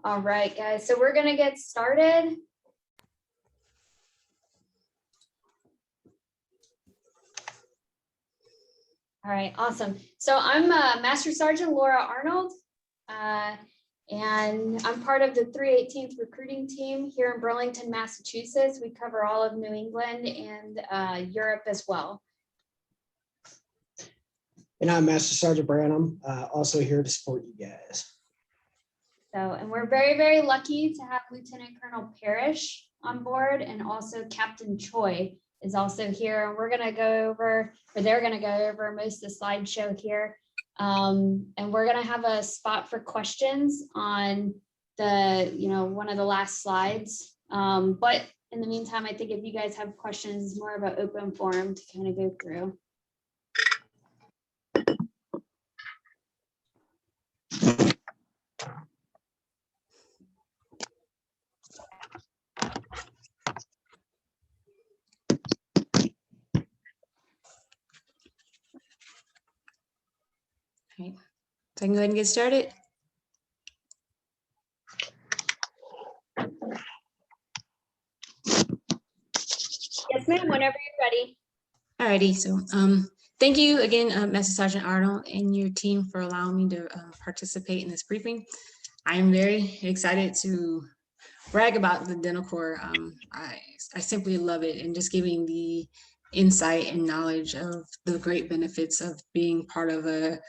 All right, guys, so we're gonna get started. All right, awesome. So I'm Master Sergeant Laura Arnold, and I'm part of the 318th recruiting team here in Burlington, Massachusetts. We cover all of New England and Europe as well. And I'm Master Sergeant Branham, also here to support you guys. So, and we're very, very lucky to have Lieutenant Colonel Parrish on board, and also Captain Choi is also here. And we're going to go over, or they're going to go over most of the slideshow here. And we're going to have a spot for questions on the, one of the last slides. But in the meantime, I think if you guys have questions, it's more of an open forum to kind of go through. Okay, so I can go ahead and get started. Yes, ma'am, whenever you're ready. Alrighty, so thank you again, Master Sergeant Arnold and your team for allowing me to participate in this briefing. I am very excited to brag about the Dental Corps. I simply love it, and just giving the insight and knowledge of the great benefits of being part of a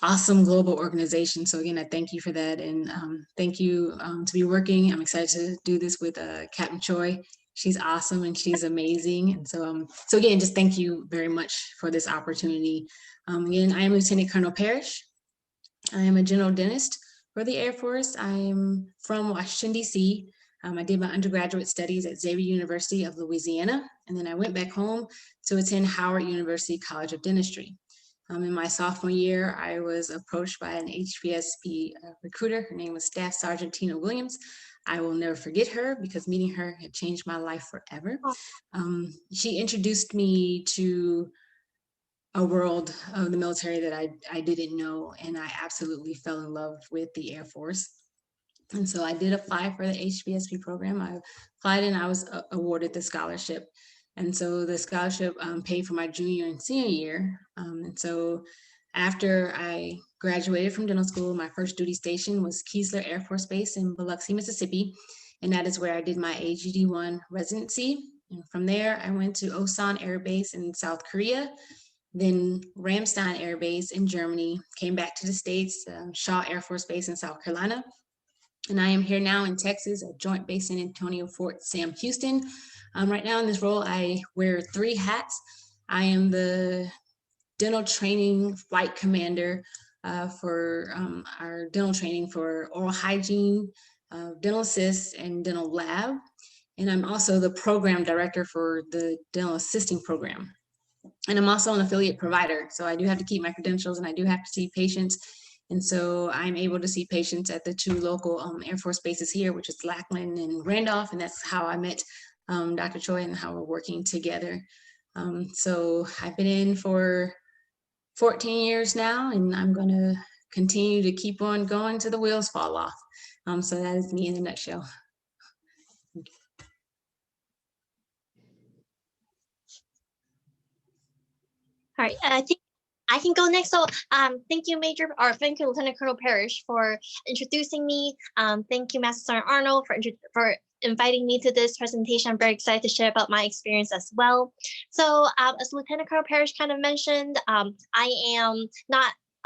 awesome global organization. So again, I thank you for that, and thank you to be working. I'm excited to do this with Captain Choi. She's awesome and she's amazing. And so, so again, just thank you very much for this opportunity. Again, I am Lieutenant Colonel Parrish. I am a general dentist for the Air Force. I am from Washington, D.C. I did my undergraduate studies at Xavier University of Louisiana, and then I went back home to attend Howard University College of Dentistry. In my sophomore year, I was approached by an HPSP recruiter. Her name was Staff Sergeant Tina Williams. I will never forget her because meeting her had changed my life forever. She introduced me to a world of the military that I didn't know, and I absolutely fell in love with the Air Force. And so I did apply for the HPSP program. I applied and I was awarded the scholarship. And so the scholarship paid for my junior and senior year. And so after I graduated from dental school, my first duty station was Keesler Air Force Base in Biloxi, Mississippi. And that is where I did my AGD-1 residency. And from there, I went to Osan Air Base in South Korea, then Ramstein Air Base in Germany, came back to the States, Shaw Air Force Base in South Carolina. And I am here now in Texas at Joint Base San Antonio, Fort Sam Houston. Right now in this role, I wear 3 hats. I am the dental training flight commander for our dental training for oral hygiene, dental assist, and dental lab. And I'm also the program director for the dental assisting program. And I'm also an affiliate provider. So I do have to keep my credentials and I do have to see patients. And so I'm able to see patients at the 2 local Air Force bases here, which is Lackland and Randolph. And that's how I met Dr. Choi and how we're working together. So I've been in for 14 years now, and I'm going to continue to keep on going till the wheels fall off. So that is me in a nutshell. All right, I think I can go next. So thank you, thank you, Lieutenant Colonel Parrish, for introducing me. Thank you, Master Sergeant Arnold, for inviting me to this presentation. I'm very excited to share about my experience as well. So as Lieutenant Colonel Parrish kind of mentioned, I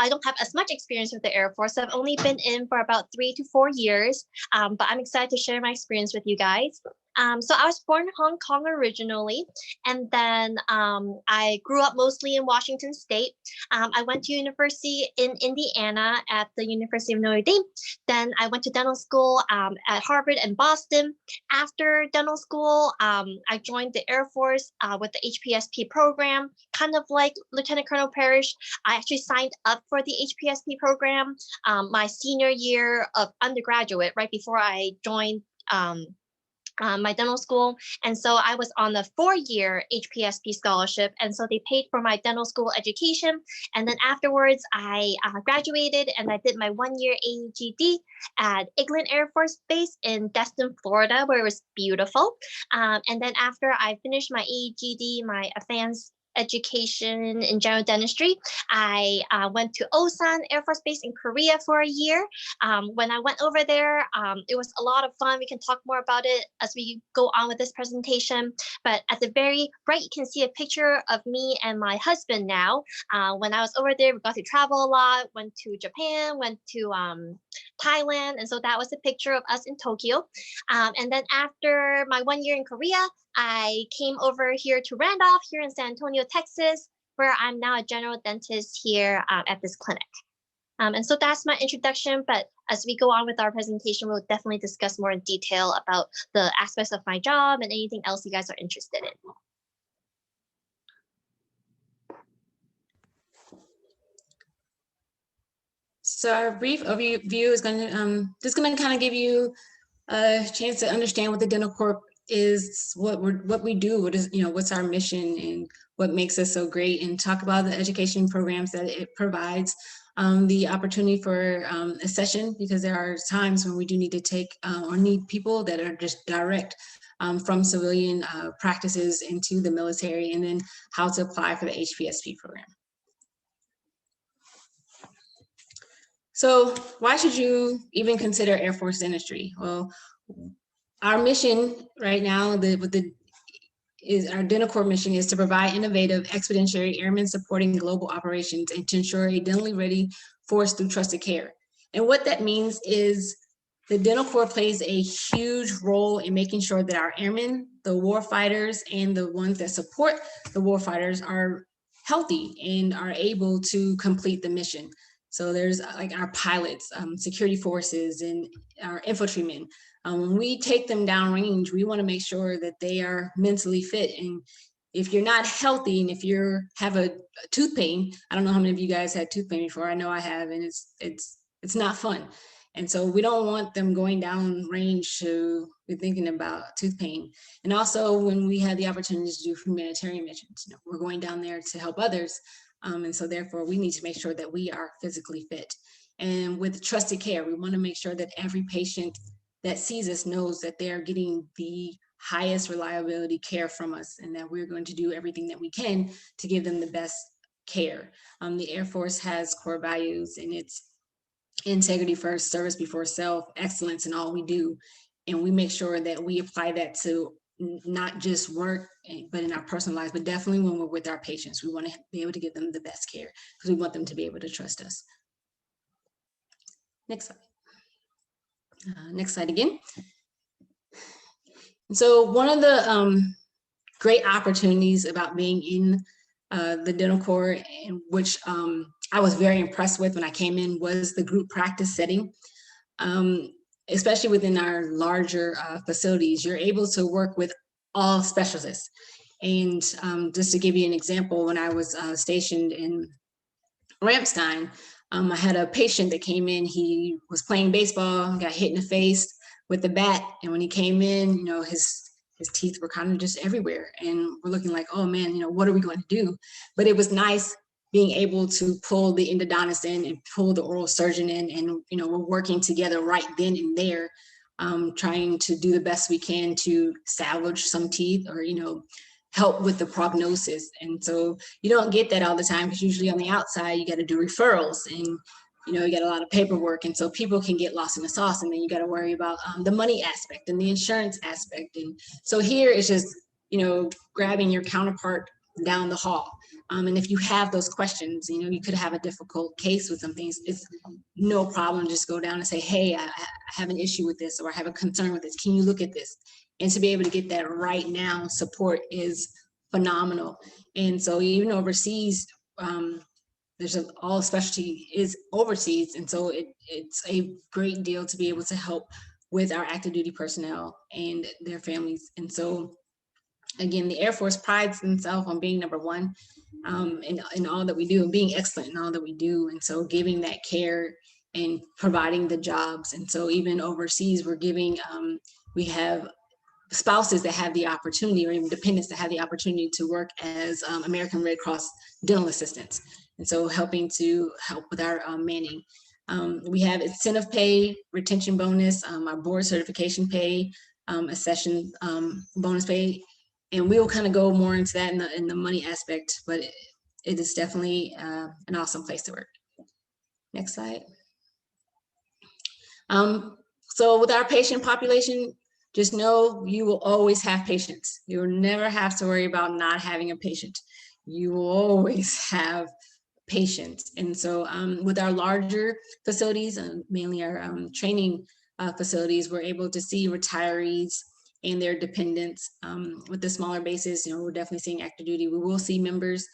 don't have as much experience with the Air Force. I've only been in for about 3 to 4 years, but I'm excited to share my experience with you guys. So I was born in Hong Kong originally, and then I grew up mostly in Washington State. I went to university in Indiana at the University of Notre Dame. Then I went to dental school at Harvard and Boston. After dental school, I joined the Air Force with the HPSP program. Kind of like Lieutenant Colonel Parrish, I actually signed up for the HPSP program my senior year of undergraduate, right before I joined my dental school. And so I was on a 4-year HPSP scholarship. And so they paid for my dental school education. And then afterwards, I graduated and I did my 1-year AEGD at Eglin Air Force Base in Destin, Florida, where it was beautiful. And then after I finished my AEGD, my advanced education in general dentistry, I went to Osan Air Force Base in Korea for a year. When I went over there, it was a lot of fun. We can talk more about it as we go on with this presentation. But at the very right, you can see a picture of me and my husband now. When I was over there, we got to travel a lot, went to Japan, went to Thailand. And so that was a picture of us in Tokyo. And then after my 1 year in Korea, I came over here to Randolph here in San Antonio, Texas, where I'm now a general dentist here at this clinic. And so that's my introduction, but as we go on with our presentation, we'll definitely discuss more in detail about the aspects of my job and anything else you guys are interested in. So our brief overview is going to just going to kind of give you a chance to understand what the Dental Corp is, what we do, what is, what's our mission and what makes us so great, and talk about the education programs that it provides, the opportunity for a session, because there are times when we do need to take or need people that are just direct from civilian practices into the military, and then how to apply for the HPSP program. So why should you even consider Air Force dentistry? Well, our mission right now, our Dental Corps mission is to provide innovative, expeditionary airmen supporting global operations and to ensure a dentally ready force through trusted care. And what that means is the Dental Corps plays a huge role in making sure that our airmen, the war fighters, and the ones that support the war fighters are healthy and are able to complete the mission. So there's like our pilots, security forces, and our infantrymen. When we take them downrange, we want to make sure that they are mentally fit. And if you're not healthy, and if you have a tooth pain, I don't know how many of you guys had tooth pain before. I know I have, and it's not fun. And so we don't want them going downrange to be thinking about tooth pain. And also when we have the opportunity to do humanitarian missions, we're going down there to help others. And so therefore we need to make sure that we are physically fit. And with trusted care, we want to make sure that every patient that sees us knows that they are getting the highest reliability care from us, and that we're going to do everything that we can to give them the best care. The Air Force has core values, and it's integrity first, service before self, excellence in all we do. And we make sure that we apply that to not just work, but in our personal lives, but definitely when we're with our patients. We want to be able to give them the best care because we want them to be able to trust us. Next slide. Next slide again. And so one of the great opportunities about being in the Dental Corps, in which I was very impressed with when I came in, was the group practice setting. Especially within our larger facilities, you're able to work with all specialists. And just to give you an example, when I was stationed in Ramstein, I had a patient that came in. He was playing baseball, got hit in the face with the bat, and when he came in, his teeth were kind of just everywhere, and we're looking like, oh man, what are we going to do? But it was nice being able to pull the endodontist in and pull the oral surgeon in, and we're working together right then and there, trying to do the best we can to salvage some teeth or help with the prognosis. And so you don't get that all the time, because usually on the outside you got to do referrals, and you got a lot of paperwork, and so people can get lost in the sauce, and then you got to worry about the money aspect and the insurance aspect. And so here it's just grabbing your counterpart down the hall. And if you have those questions, you could have a difficult case with some things. It's no problem. Just go down and say, hey, I have an issue with this, or I have a concern with this. Can you look at this? And to be able to get that right now support is phenomenal. And so even overseas, there's all specialty is overseas. And so it's a great deal to be able to help with our active duty personnel and their families. And so again, the Air Force prides themselves on being number one in all that we do, and being excellent in all that we do. And so giving that care and providing the jobs. And so even overseas, we're giving, we have spouses that have the opportunity, or even dependents that have the opportunity to work as American Red Cross dental assistants. And so helping to help with our manning. We have incentive pay, retention bonus, our board certification pay, accession bonus pay. And we'll kind of go more into that in the money aspect, but it is definitely an awesome place to work. Next slide. So with our patient population, just know you will always have patients. You will never have to worry about not having a patient. You will always have patients. And so with our larger facilities, mainly our training facilities, we're able to see retirees and their dependents. With the smaller bases, we're definitely seeing active duty. We will see members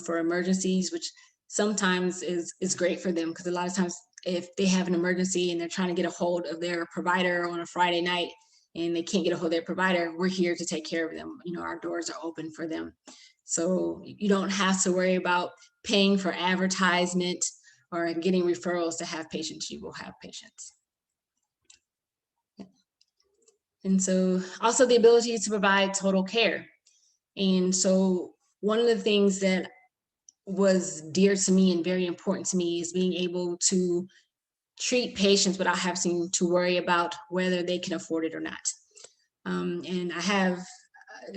for emergencies, which sometimes is great for them, because a lot of times if they have an emergency and they're trying to get a hold of their provider on a Friday night and they can't get a hold of their provider, we're here to take care of them. Our doors are open for them. So you don't have to worry about paying for advertisement or getting referrals to have patients. You will have patients. And so also the ability to provide total care. And so one of the things that was dear to me and very important to me is being able to treat patients without having to worry about whether they can afford it or not. And I have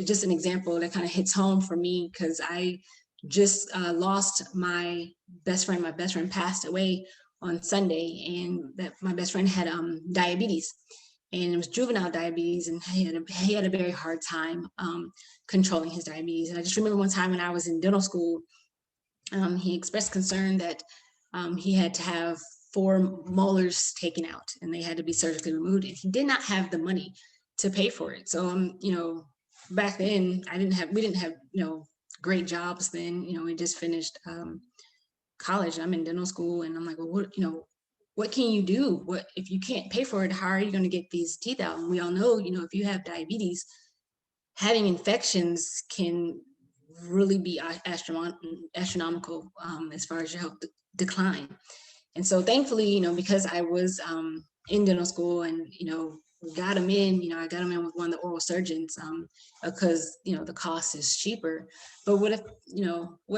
just an example that kind of hits home for me, because I just lost my best friend. My best friend passed away on Sunday, and that my best friend had diabetes, and it was juvenile diabetes, and he had a very hard time controlling his diabetes. And I just remember one time when I was in dental school, he expressed concern that he had to have 4 molars taken out and they had to be surgically removed, and he did not have the money to pay for it. So back then we didn't have great jobs then. We just finished college. I'm in dental school, and I'm like, well, what can you do? What if you can't pay for it? How are you going to get these teeth out? And we all know, if you have diabetes, having infections can really be astronomical as far as your health decline. And so thankfully, because I was in dental school and, got him in, I got him in with one of the oral surgeons because, the cost is cheaper. But what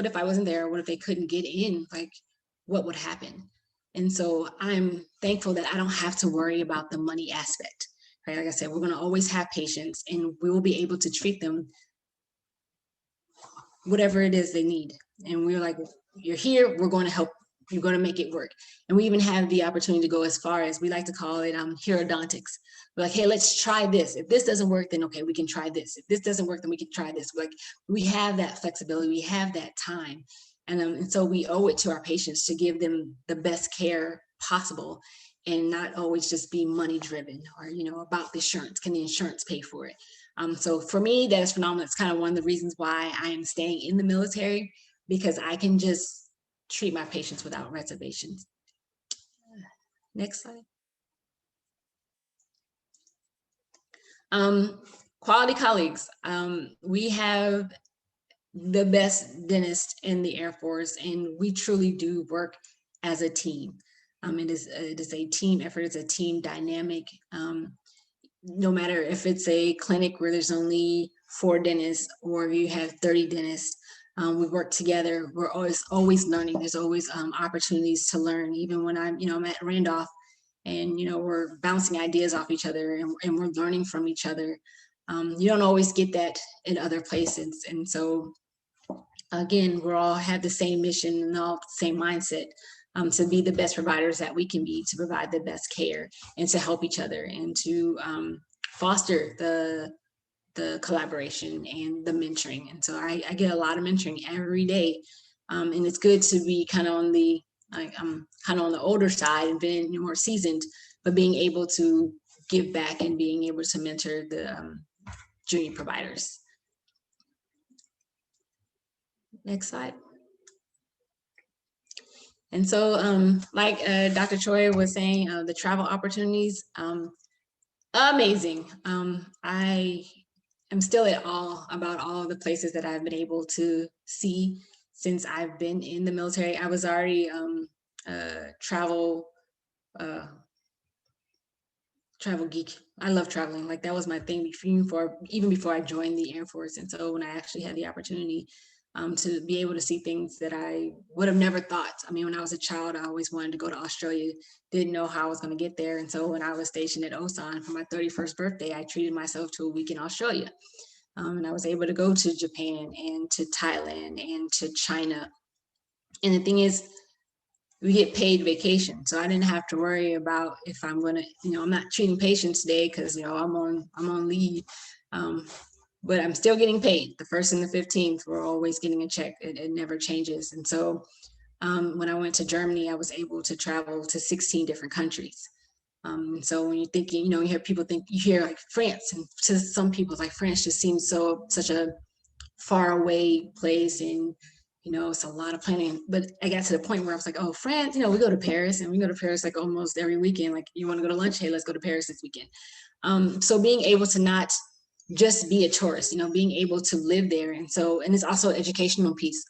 if I wasn't there? What if they couldn't get in? Like, what would happen? And so I'm thankful that I don't have to worry about the money aspect, right? Like I said, we're going to always have patients, and we will be able to treat them whatever it is they need. And we're like, you're here, we're going to help. You're going to make it work. And we even have the opportunity to go as far as, we like to call it herodontics. We're like, hey, let's try this. If this doesn't work, then okay, we can try this. If this doesn't work, then we can try this. Like, we have that flexibility, we have that time. And so we owe it to our patients to give them the best care possible, and not always just be money driven or, about the insurance. Can the insurance pay for it? So for me, that is phenomenal. It's kind of one of the reasons why I am staying in the military, because I can just treat my patients without reservations. Next slide. Quality colleagues. We have the best dentist in the Air Force, and we truly do work as a team. It is a team effort. It's a team dynamic. No matter if it's a clinic where there's only 4 dentists or you have 30 dentists, we work together. We're always learning. There's always opportunities to learn. Even when I'm at Randolph, and we're bouncing ideas off each other, and we're learning from each other. You don't always get that in other places. And so again, we all have the same mission and all the same mindset, to be the best providers that we can be, to provide the best care, and to help each other, and to foster the collaboration and the mentoring. And so I get a lot of mentoring every day. And it's good to be kind of on the, I'm kind of on the older side and being more seasoned, but being able to give back and being able to mentor the junior providers. Next slide. And so like Dr. Choi was saying, the travel opportunities, amazing. I am still at awe about all the places that I've been able to see since I've been in the military. I was already travel travel geek. I love traveling. Like that was my thing even before I joined the Air Force. And so when I actually had the opportunity to be able to see things that I would have never thought. I mean, when I was a child, I always wanted to go to Australia, didn't know how I was going to get there. And so when I was stationed at Osan for my 31st birthday, I treated myself to a week in Australia. And I was able to go to Japan and to Thailand and to China. And the thing is, we get paid vacation. So I didn't have to worry about if I'm going to, I'm not treating patients today because, I'm on leave. But I'm still getting paid. The 1st and the 15th, we're always getting a check. It never changes. And so when I went to Germany, I was able to travel to 16 different countries. So when you're thinking, you hear like France, and to some people, like France just seems such a far away place, and it's a lot of planning. But I got to the point where I was like, oh, France, we go to Paris, and we go to Paris like almost every weekend. Like, you want to go to lunch? Hey, let's go to Paris this weekend. So being able to not just be a tourist, being able to live there. And it's also an educational piece.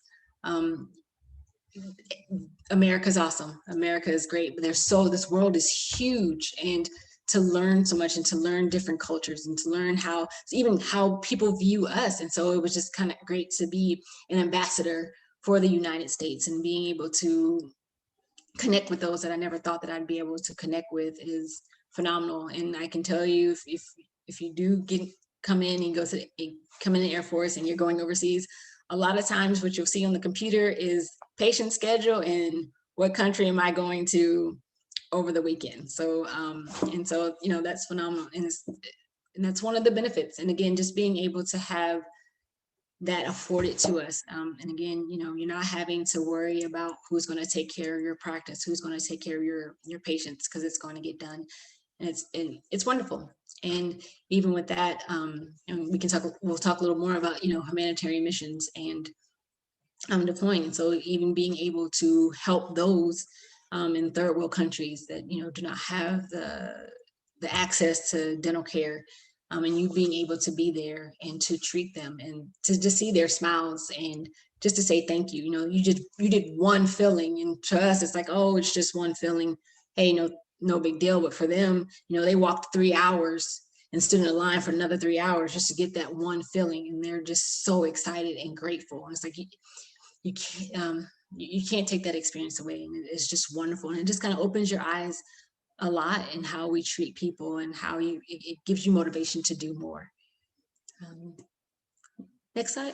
America's awesome. America is great, but this world is huge, and to learn so much and to learn different cultures and to learn even how people view us. And so it was just kind of great to be an ambassador for the United States, and being able to connect with those that I never thought that I'd be able to connect with is phenomenal. And I can tell you, if you do come in and come in the Air Force and you're going overseas, a lot of times what you'll see on the computer is patient schedule and what country am I going to over the weekend. So that's phenomenal, and that's one of the benefits. And again, just being able to have that afforded to us. And again, you're not having to worry about who's going to take care of your practice, who's going to take care of your patients, because it's going to get done. And it's wonderful. And even with that, and we'll talk a little more about, humanitarian missions and deploying. And so even being able to help those in third world countries that, do not have the access to dental care, and you being able to be there and to treat them and to just see their smiles and just to say thank you. You did one filling, and to us it's like, oh, it's just one filling. Hey, no big deal. But for them, they walked 3 hours and stood in a line for another 3 hours just to get that one filling, and they're just so excited and grateful. And it's like you can't take that experience away, and it's just wonderful. And it just kind of opens your eyes a lot in how we treat people, and how it gives you motivation to do more. Next slide.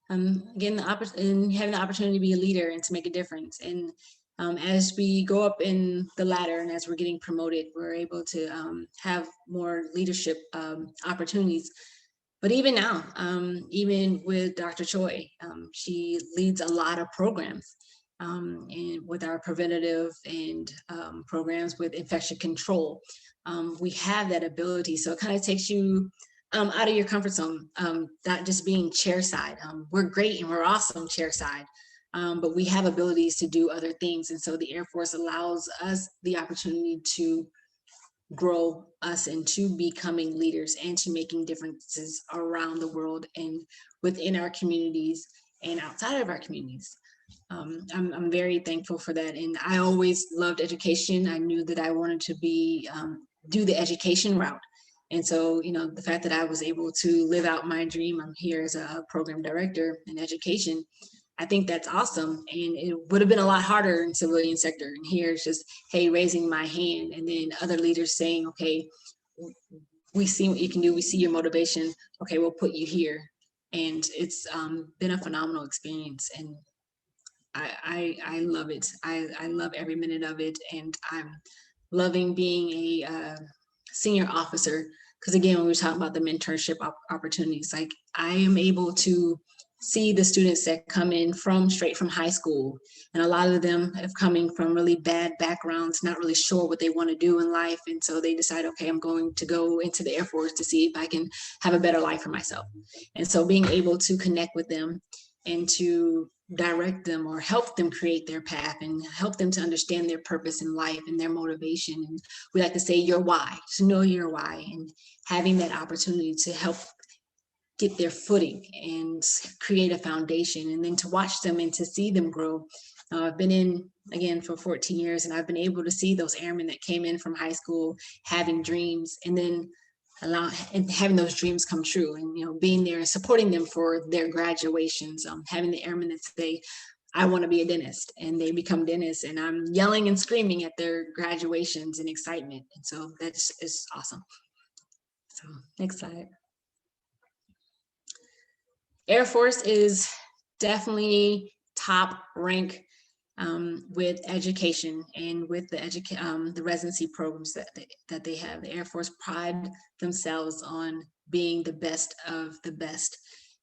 Again, having the opportunity to be a leader and to make a difference. And as we go up in the ladder and as we're getting promoted, we're able to have more leadership opportunities. But even now, even with Dr. Choi, she leads a lot of programs. And with our preventative and programs with infection control, we have that ability. So it kind of takes you out of your comfort zone, not just being chair side. We're great and we're awesome chair side, but we have abilities to do other things. And so the Air Force allows us the opportunity to grow us into becoming leaders and to making differences around the world and within our communities and outside of our communities. I'm very thankful for that. And I always loved education. I knew that I wanted to do the education route. And so, the fact that I was able to live out my dream, I'm here as a program director in education. I think that's awesome. And it would have been a lot harder in civilian sector. And here it's just, hey, raising my hand, and then other leaders saying, okay, we see what you can do. We see your motivation. Okay, we'll put you here. And it's been a phenomenal experience. And I love it. I love every minute of it. And I'm loving being a senior officer, because again, when we talk about the mentorship opportunities, like I am able to see the students that come in straight from high school, and a lot of them have coming from really bad backgrounds, not really sure what they want to do in life, and so they decide, okay, I'm going to go into the Air Force to see if I can have a better life for myself. And so being able to connect with them and to direct them or help them create their path and help them to understand their purpose in life and their motivation. And we like to say your why, to know your why, and having that opportunity to help get their footing and create a foundation, and then to watch them and to see them grow I've been in, again, for 14 years, and I've been able to see those airmen that came in from high school having dreams, and then having those dreams come true, and being there and supporting them for their graduations. Having the airmen that say, I want to be a dentist, and they become dentists, and I'm yelling and screaming at their graduations and excitement. And so that's is awesome. So next slide. Air Force is definitely top rank with education and with the residency programs that they have. The Air Force pride themselves on being the best of the best.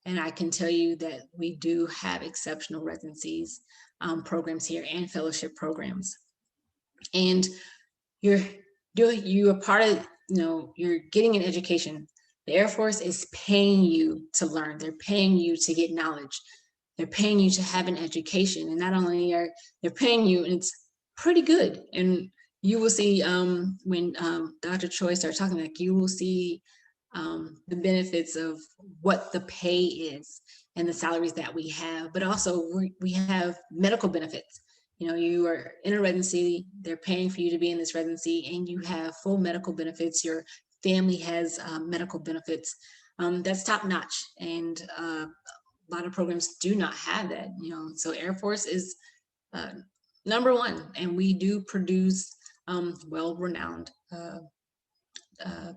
And I can tell you that we do have exceptional residencies programs here and fellowship programs. And you are part of, you're getting an education. The Air Force is paying you to learn. They're paying you to get knowledge. They're paying you to have an education. And not only are they're paying you, and it's pretty good. And you will see when Dr. Choi starts talking, like, you will see the benefits of what the pay is and the salaries that we have, but also we have medical benefits. You are in a residency, they're paying for you to be in this residency, and you have full medical benefits. Your family has medical benefits. That's top notch. And a lot of programs do not have that, so Air Force is number one, and we do produce well-renowned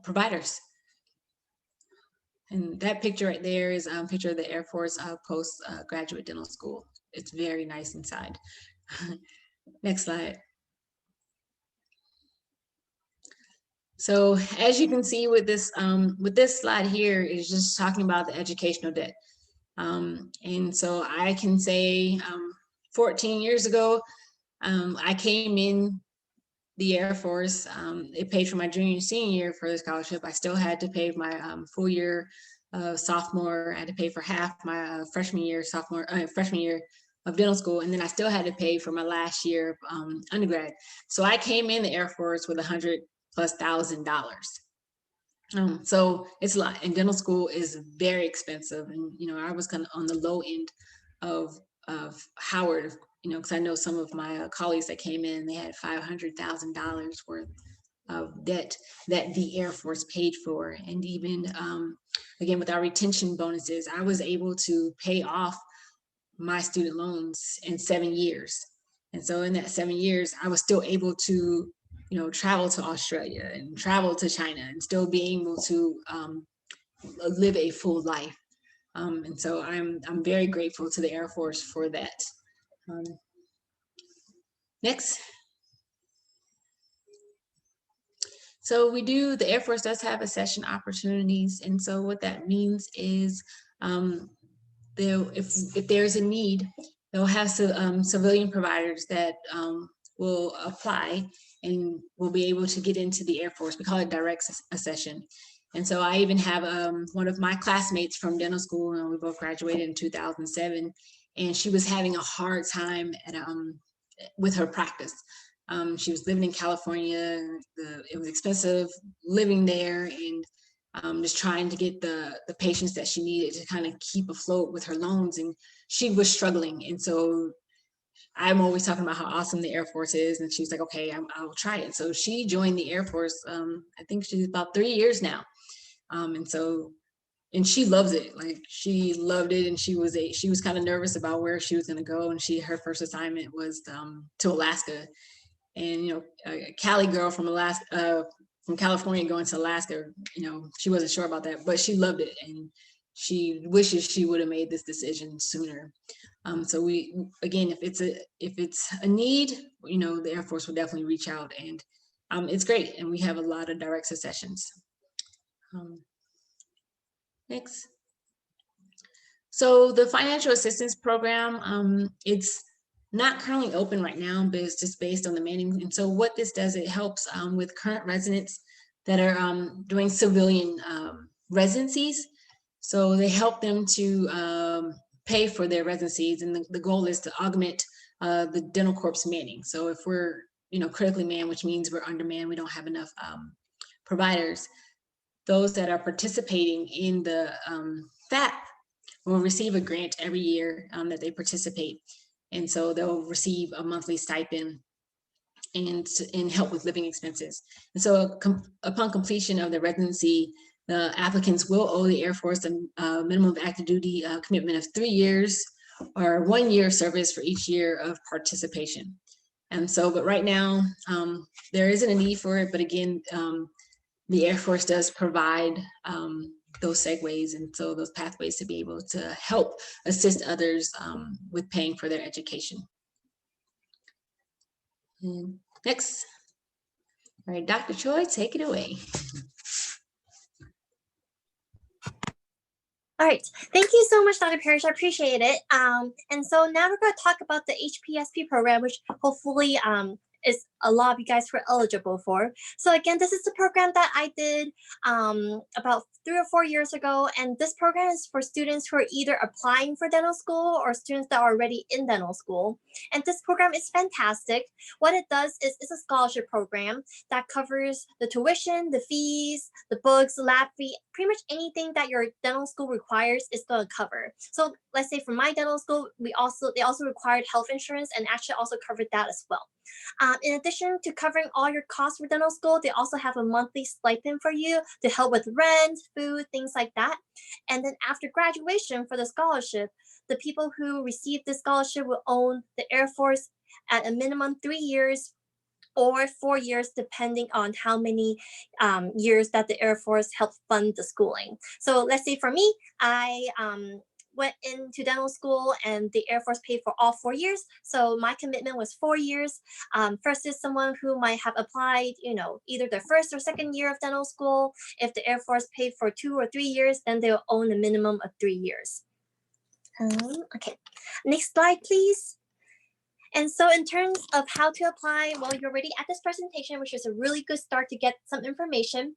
providers. And that picture right there is a picture of the Air Force postgraduate dental school. It's very nice inside. Next slide. So as you can see with this slide here is just talking about the educational debt. And so I can say 14 years ago, I came in the Air Force. It paid for my junior and senior year for the scholarship. I still had to pay my full year sophomore. I had to pay for half my freshman year of dental school, and then I still had to pay for my last year of undergrad. So I came in the Air Force with $100,000+. So it's a lot, and dental school is very expensive. And I was kind of on the low end of Howard, because I know some of my colleagues that came in, they had $500,000 worth of debt that the Air Force paid for. And even again, with our retention bonuses, I was able to pay off my student loans in 7 years. And so in that 7 years, I was still able to travel to Australia and travel to China and still be able to live a full life. And so I'm very grateful to the Air Force for that. Next. So the Air Force does have accession opportunities. And so what that means is if there's a need, they'll have civilian providers that will apply and will be able to get into the Air Force. We call it direct accession. And so I even have one of my classmates from dental school, and we both graduated in 2007, and she was having a hard time with her practice. She was living in California. It was expensive living there, and just trying to get the patients that she needed to kind of keep afloat with her loans, and she was struggling. And so I'm always talking about how awesome the Air Force is, and she's like, okay, I'll try it. So she joined the Air Force. I think she's about 3 years now, and she loves it. Like, she loved it, and she was kind of nervous about where she was going to go, and her first assignment was to Alaska. And a Cali girl from California going to Alaska, she wasn't sure about that, but she loved it, and she wishes she would have made this decision sooner. So again, if it's a need, the Air Force will definitely reach out, and it's great, and we have a lot of direct successions. Next. So the financial assistance program, it's not currently open right now, but it's just based on the manning. And so what this does, it helps with current residents that are doing civilian residencies. So they help them to pay for their residencies, and the goal is to augment the dental corps manning. So if we're critically manned, which means we're undermanned, we don't have enough providers, those that are participating in the FAP will receive a grant every year that they participate. And so they'll receive a monthly stipend and help with living expenses. And so upon completion of the residency, the applicants will owe the Air Force a minimum active duty commitment of 3 years or 1 year service for each year of participation. And so, but right now, there isn't a need for it. But again, the Air Force does provide those segues and so those pathways to be able to help assist others with paying for their education. And next. All right, Dr. Choi, take it away. All right, thank you so much, Dr. Parrish. I appreciate it. And so now we're going to talk about the HPSP program, which hopefully is a lot of you guys were eligible for. So again, this is the program that I did about 3 or 4 years ago. And this program is for students who are either applying for dental school or students that are already in dental school. And this program is fantastic. What it does is it's a scholarship program that covers the tuition, the fees, the books, lab fee, pretty much anything that your dental school requires is going to cover. So let's say for my dental school, they also required health insurance and actually also covered that as well. In addition to covering all your costs for dental school, they also have a monthly stipend for you to help with rent, food, things like that. And then after graduation for the scholarship, the people who receive this scholarship will own the Air Force at a minimum 3 years or 4 years, depending on how many years that the Air Force helped fund the schooling. So let's say for me, I went into dental school and the Air Force paid for all 4 years. So my commitment was 4 years versus someone who might have applied, either their first or second year of dental school. If the Air Force paid for 2 or 3 years, then they'll own a minimum of 3 years. Okay, next slide, please. And so in terms of how to apply, well, you're already at this presentation, which is a really good start to get some information.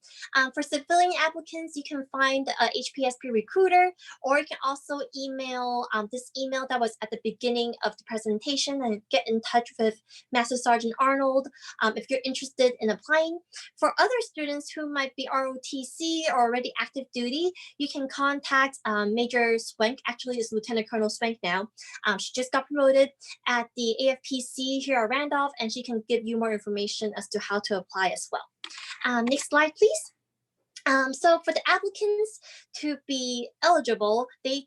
For civilian applicants, you can find a HPSP recruiter, or you can also email this email that was at the beginning of the presentation and get in touch with Master Sergeant Arnold if you're interested in applying. For other students who might be ROTC or already active duty, you can contact Major Swank. Actually, it's Lieutenant Colonel Swank now. She just got promoted at the AFPC here at Randolph, and she can give you more information as to how to apply as well. Next slide, please. So for the applicants to be eligible, they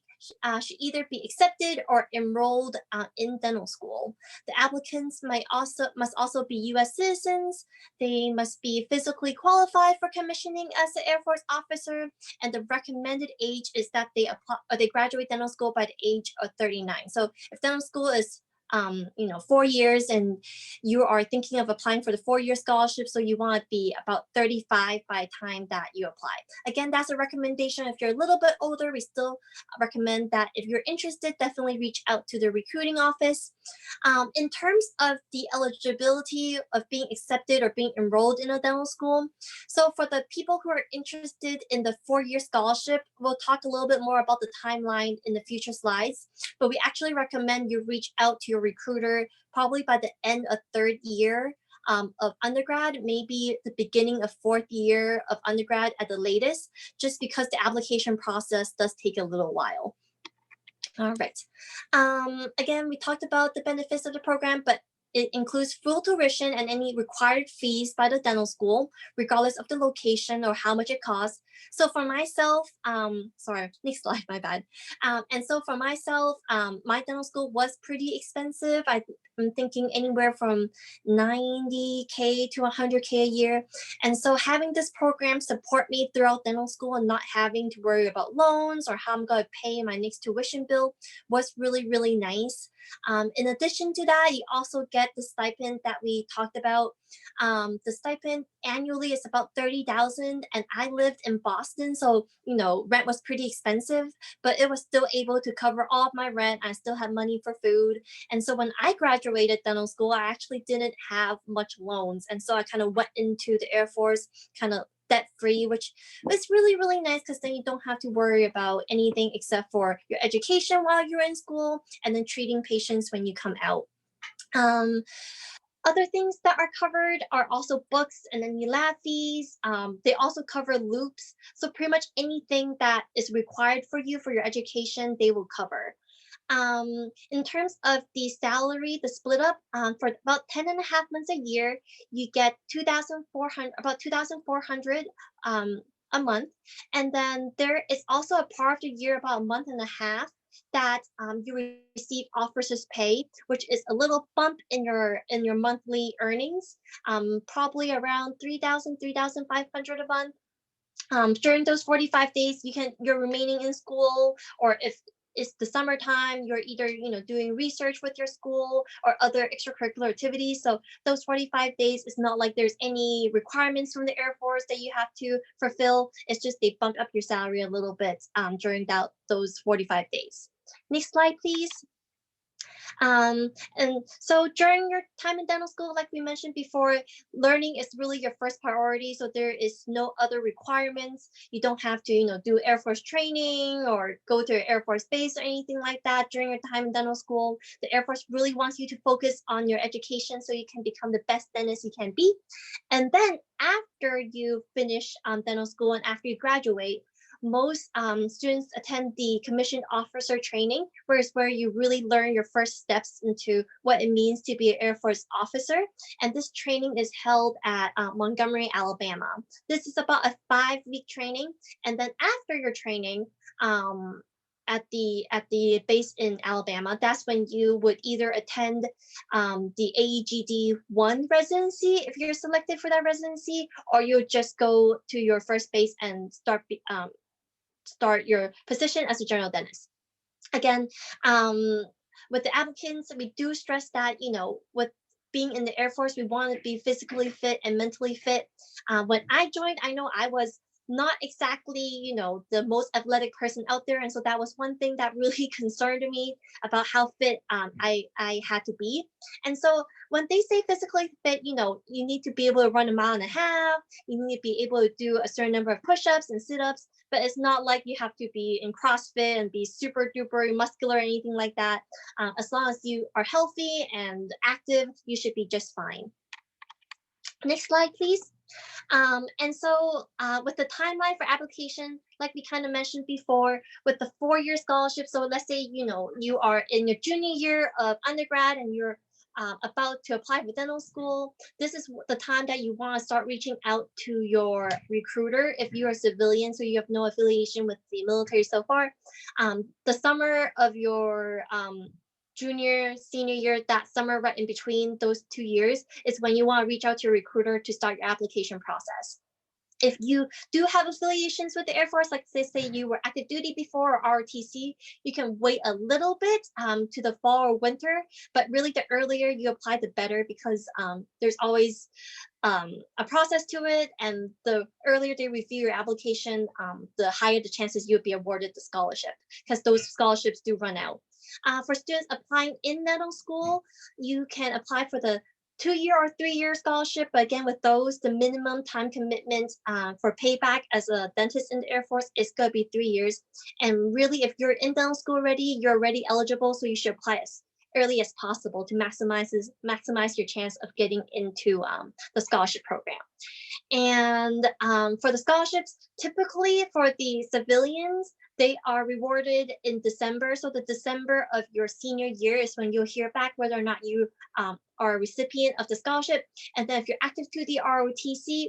should either be accepted or enrolled in dental school. The applicants must also be U.S. citizens. They must be physically qualified for commissioning as an Air Force officer, and the recommended age is that they graduate dental school by the age of 39. So if dental school is 4 years and you are thinking of applying for the 4-year scholarship, so you want to be about 35 by the time that you apply. Again, that's a recommendation. If you're a little bit older, we still recommend that if you're interested, definitely reach out to the recruiting office. In terms of the eligibility of being accepted or being enrolled in a dental school, so for the people who are interested in the 4-year scholarship, we'll talk a little bit more about the timeline in the future slides, but we actually recommend you reach out to your recruiter probably by the end of 3rd year of undergrad, maybe the beginning of 4th year of undergrad at the latest, just because the application process does take a little while. All right. Again, we talked about the benefits of the program, but it includes full tuition and any required fees by the dental school, regardless of the location or how much it costs. So for myself, sorry, next slide, my bad. And so for myself, my dental school was pretty expensive. I'm thinking anywhere from $90K to $100K a year. And so having this program support me throughout dental school and not having to worry about loans or how I'm going to pay my next tuition bill was really, really nice. In addition to that, you also get the stipend that we talked about. The stipend annually is about $30,000, and I lived in Boston, so rent was pretty expensive, but it was still able to cover all of my rent. I still had money for food, and so when I graduated dental school, I actually didn't have much loans, and so I kind of went into the Air Force kind of debt-free, which was really, really nice because then you don't have to worry about anything except for your education while you're in school and then treating patients when you come out. Other things that are covered are also books and then the lab fees. They also cover loops. So pretty much anything that is required for you for your education, they will cover. In terms of the salary, the split up, for about 10 and a half months a year, you get 2,400, about 2,400 a month. And then there is also a part of the year, about a month and a half, that you receive officers pay, which is a little bump in your monthly earnings, probably around 3,000, 3,500 a month. During those 45 days, you're remaining in school, or if it's the summertime, you're either doing research with your school or other extracurricular activities. So those 45 days, is not like there's any requirements from the Air Force that you have to fulfill. It's just they bumped up your salary a little bit during those 45 days. Next slide, please. And so during your time in dental school, like we mentioned before, learning is really your first priority. So there is no other requirements. You don't have to, do Air Force training or go to Air Force Base or anything like that during your time in dental school. The Air Force really wants you to focus on your education so you can become the best dentist you can be. And then after you finish dental school and after you graduate, most students attend the commissioned officer training, where you really learn your first steps into what it means to be an Air Force officer. And this training is held at Montgomery, Alabama. This is about a 5-week training. And then after your training, at the base in Alabama, that's when you would either attend the AEGD-1 residency if you're selected for that residency, or you just go to your first base and start your position as a general dentist. Again, with the applicants, we do stress that, with being in the Air Force, we want to be physically fit and mentally fit. When I joined, I know I was not exactly, the most athletic person out there. And so that was one thing that really concerned me about how fit I had to be. And so when they say physically fit, you need to be able to run a mile and a half, you need to be able to do a certain number of push-ups and sit-ups, but it's not like you have to be in CrossFit and be super duper muscular or anything like that. As long as you are healthy and active, you should be just fine. Next slide, please. And so with the timeline for application, like we kind of mentioned before, with the 4-year scholarship, so let's say, you are in your junior year of undergrad and you're about to apply for dental school, this is the time that you want to start reaching out to your recruiter if you're a civilian, so you have no affiliation with the military so far. The summer of your junior, senior year, that summer right in between those 2 years is when you want to reach out to your recruiter to start your application process. If you do have affiliations with the Air Force, like say you were active duty before or ROTC, you can wait a little bit to the fall or winter, but really the earlier you apply, the better, because there's always a process to it, and the earlier they review your application, the higher the chances you'll be awarded the scholarship, because those scholarships do run out. For students applying in dental school, you can apply for the 2-year or 3-year scholarship, but again, with those, the minimum time commitment for payback as a dentist in the Air Force is going to be 3 years. And really, if you're in dental school already, you're already eligible, so you should apply as early as possible to maximize your chance of getting into the scholarship program. And for the scholarships, typically for the civilians, they are rewarded in December. So the December of your senior year is when you'll hear back whether or not you are a recipient of the scholarship. And then if you're active to the ROTC,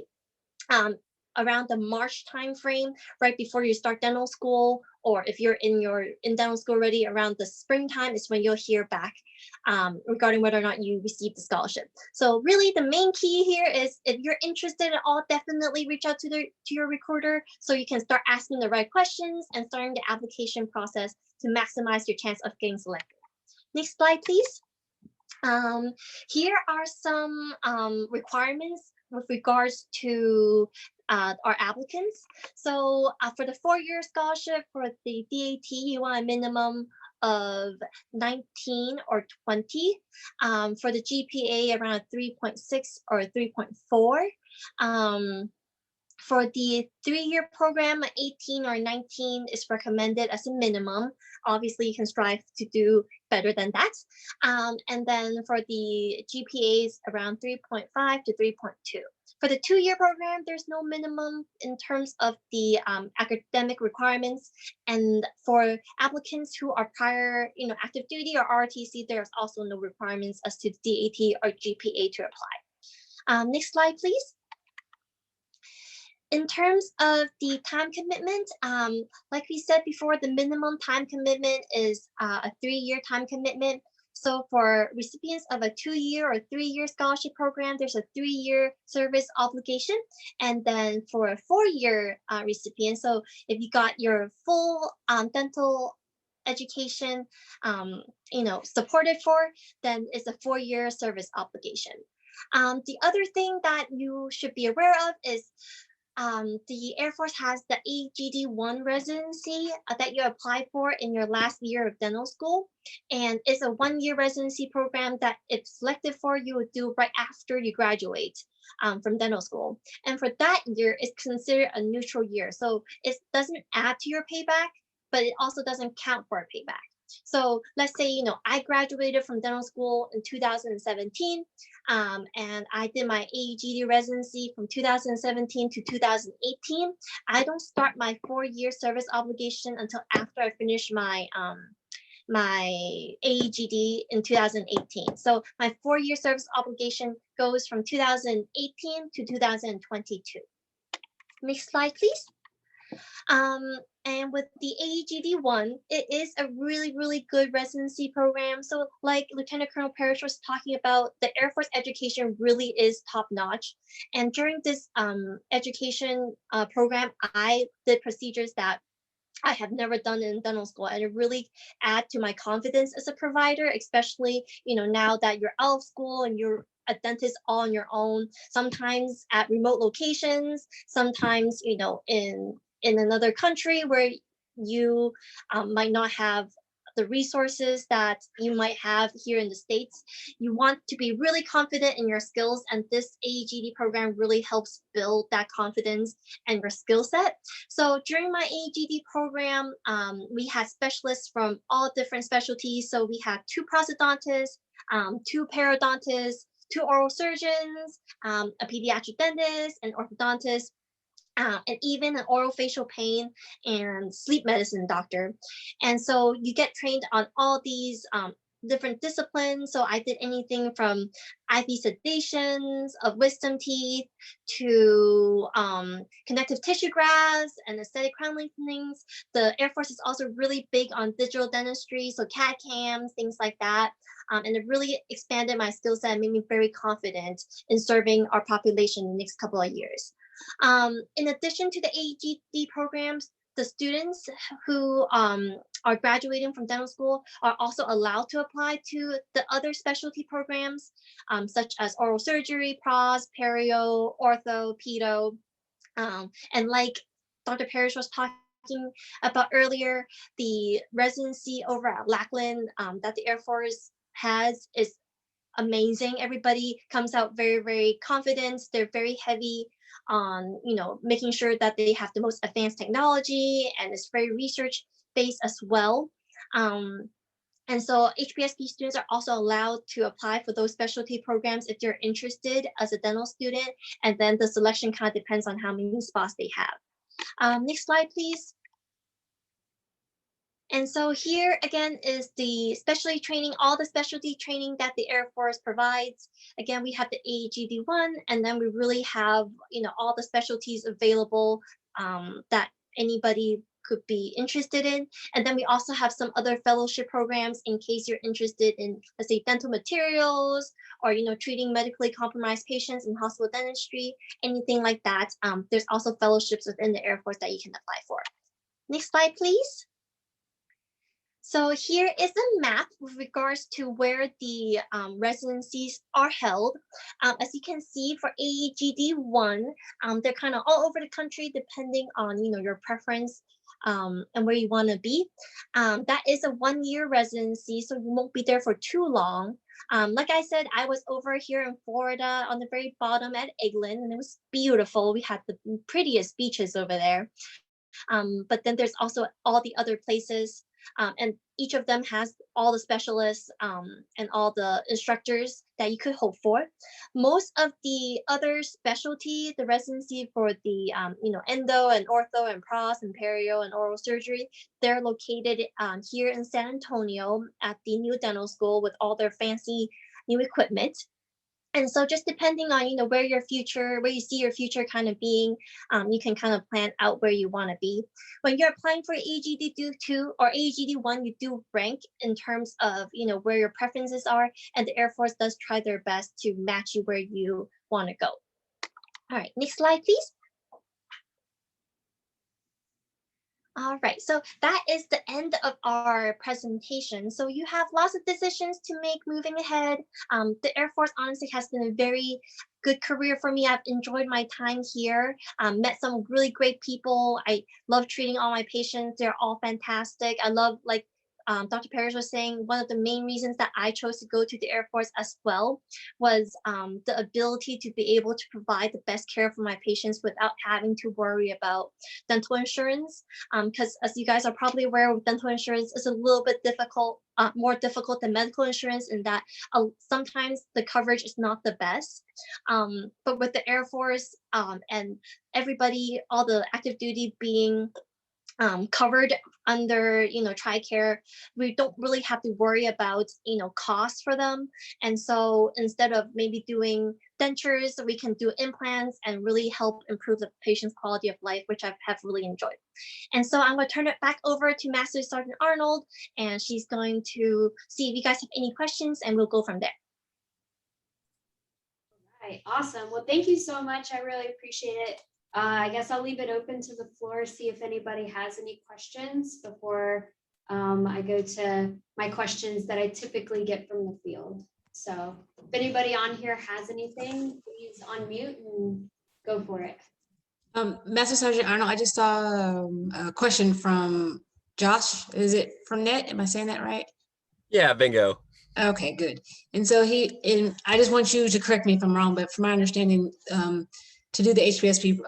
around the March timeframe, right before you start dental school, or if you're in dental school already, around the springtime is when you'll hear back regarding whether or not you received the scholarship. So really the main key here is, if you're interested at all, definitely reach out to your recruiter so you can start asking the right questions and starting the application process to maximize your chance of getting selected. Next slide, please. Here are some requirements with regards to our applicants. So for the 4-year scholarship for the DAT, you want a minimum of 19 or 20. For the GPA, around 3.6 or 3.4. For the 3-year program, 18 or 19 is recommended as a minimum. Obviously, you can strive to do better than that. And then for the GPAs, around 3.5 to 3.2. For the 2-year program, there's no minimum in terms of the academic requirements. And for applicants who are prior, active duty or ROTC, there's also no requirements as to DAT or GPA to apply. Next slide, please. In terms of the time commitment, like we said before, the minimum time commitment is a 3-year time commitment. So for recipients of a 2-year or 3-year scholarship program, there's a 3-year service obligation. And then for a 4-year recipient, so if you got your full dental education, supported for, then it's a 4-year service obligation. The other thing that you should be aware of is the Air Force has the AGD-1 residency that you apply for in your last year of dental school. And it's a 1-year residency program that if selected for, you would do right after you graduate from dental school. And for that year, it's considered a neutral year. So it doesn't add to your payback, but it also doesn't count for a payback. So let's say, I graduated from dental school in 2017, and I did my AEGD residency from 2017 to 2018. I don't start my 4-year service obligation until after I finish my AEGD in 2018. So my 4-year service obligation goes from 2018 to 2022. Next slide, please. And with the AEGD-1, it is a really, really good residency program. So like Lieutenant Colonel Parrish was talking about, the Air Force education really is top notch. And during this education program, I did procedures that I have never done in dental school, and it really add to my confidence as a provider, especially, now that you're out of school and you're a dentist on your own, sometimes at remote locations, sometimes, in another country where you might not have the resources that you might have here in the States. You want to be really confident in your skills, and this AEGD program really helps build that confidence and your skill set. So during my AEGD program, we had specialists from all different specialties. So we had 2 prosthodontists, 2 periodontists, 2 oral surgeons, a pediatric dentist, an orthodontist, and even an oral-facial pain and sleep medicine doctor. And so you get trained on all these different disciplines. So I did anything from IV sedations of wisdom teeth to connective tissue grafts and aesthetic crown lengthenings. The Air Force is also really big on digital dentistry, so CAD cams, things like that. And it really expanded my skill set and made me very confident in serving our population in the next couple of years. In addition to the AEGD programs, the students who are graduating from dental school are also allowed to apply to the other specialty programs, such as oral surgery, pros, perio, ortho, pedo. And like Dr. Parrish was talking about earlier, the residency over at Lackland that the Air Force has is amazing. Everybody comes out very, very confident. They're very heavy on, making sure that they have the most advanced technology, and it's very research based as well. And so HPSP students are also allowed to apply for those specialty programs if they're interested as a dental student, and then the selection kind of depends on how many spots they have. Next slide, please. And so here again is the specialty training, all the specialty training that the Air Force provides. Again, we have the AEGD-1, and then we really have, all the specialties available that anybody could be interested in. And then we also have some other fellowship programs in case you're interested in, let's say, dental materials, or, treating medically compromised patients in hospital dentistry, anything like that. There's also fellowships within the Air Force that you can apply for. Next slide, please. So here is a map with regards to where the residencies are held. As you can see, for AEGD-1, they're kind of all over the country, depending on your preference and where you want to be. That is a 1-year residency, so you won't be there for too long. Like I said, I was over here in Florida on the very bottom at Eglin, and it was beautiful. We had the prettiest beaches over there. But then there's also all the other places And each of them has all the specialists and all the instructors that you could hope for. Most of the other specialty, the residency for the endo and ortho and pros and perio and oral surgery, they're located here in San Antonio at the new dental school with all their fancy new equipment. And so just depending on, where you see your future kind of being, you can kind of plan out where you want to be. When you're applying for AGD2 or AGD1, you do rank in terms of, where your preferences are, and the Air Force does try their best to match you where you want to go. All right, next slide, please. All right, so that is the end of our presentation. So you have lots of decisions to make moving ahead. The Air Force honestly has been a very good career for me. I've enjoyed my time here, met some really great people. I love treating all my patients. They're all fantastic. I love, like Dr. Parrish was saying, one of the main reasons that I chose to go to the Air Force as well was the ability to be able to provide the best care for my patients without having to worry about dental insurance. Because as you guys are probably aware, with dental insurance, it's a little bit difficult, more difficult than medical insurance in that sometimes the coverage is not the best. But with the Air Force and everybody, all the active duty being covered under TRICARE, we don't really have to worry about costs for them. And so instead of maybe doing dentures, we can do implants and really help improve the patient's quality of life, which I have really enjoyed. And so I'm going to turn it back over to Master Sergeant Arnold, and she's going to see if you guys have any questions, and we'll go from there. All right, awesome. Well, thank you so much. I really appreciate it. I guess I'll leave it open to the floor, see if anybody has any questions before I go to my questions that I typically get from the field. So if anybody on here has anything, please unmute and go for it. Master Sergeant Arnold, I just saw a question from Josh. Is it from Net? Am I saying that right? Yeah, bingo. Okay, good. And so I just want you to correct me if I'm wrong, but from my understanding, to do the HPSP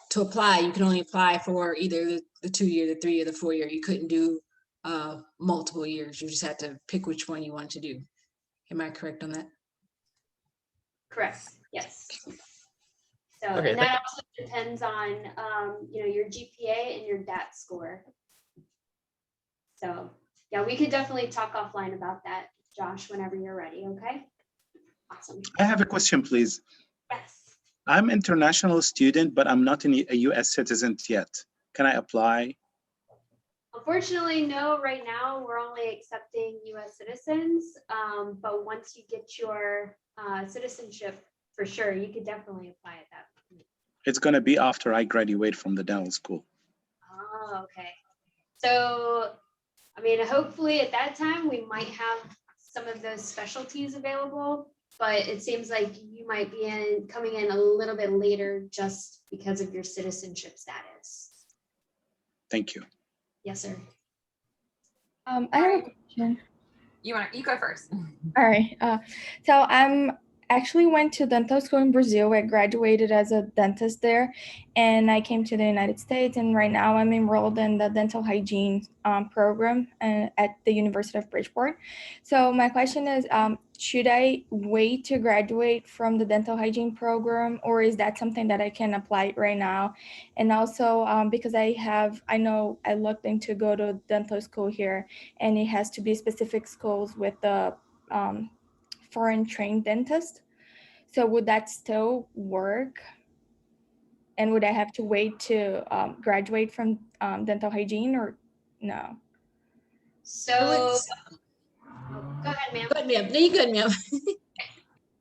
to apply, you can only apply for either the 2 year, the 3 year, the 4 year. You couldn't do multiple years. You just had to pick which one you want to do. Am I correct on that? Correct. Yes. So, Okay, and that also depends on your GPA and your DAT score. So yeah, we could definitely talk offline about that, Josh, whenever you're ready. Okay. Awesome. I have a question, please. Yes. I'm an international student, but I'm not a US citizen yet. Can I apply? Unfortunately, no. Right now, we're only accepting US citizens. But once you get your citizenship, for sure, you could definitely apply at that point. It's going to be after I graduate from the dental school. Oh, okay. So, I mean, hopefully at that time, we might have some of those specialties available. But it seems like you might be coming in a little bit later just because of your citizenship status. Thank you. Yes, sir. I have a question. You go first. All right. So I'm actually went to dental school in Brazil. I graduated as a dentist there, and I came to the United States. And right now I'm enrolled in the dental hygiene program at the University of Bridgeport. So my question is, should I wait to graduate from the dental hygiene program, or is that something that I can apply right now? And also because I know I looked into go to dental school here, and it has to be specific schools with the foreign trained dentist. So would that still work? And would I have to wait to graduate from dental hygiene, or no? So, go ahead, ma'am. Go ahead, ma'am. No, you good, ma'am.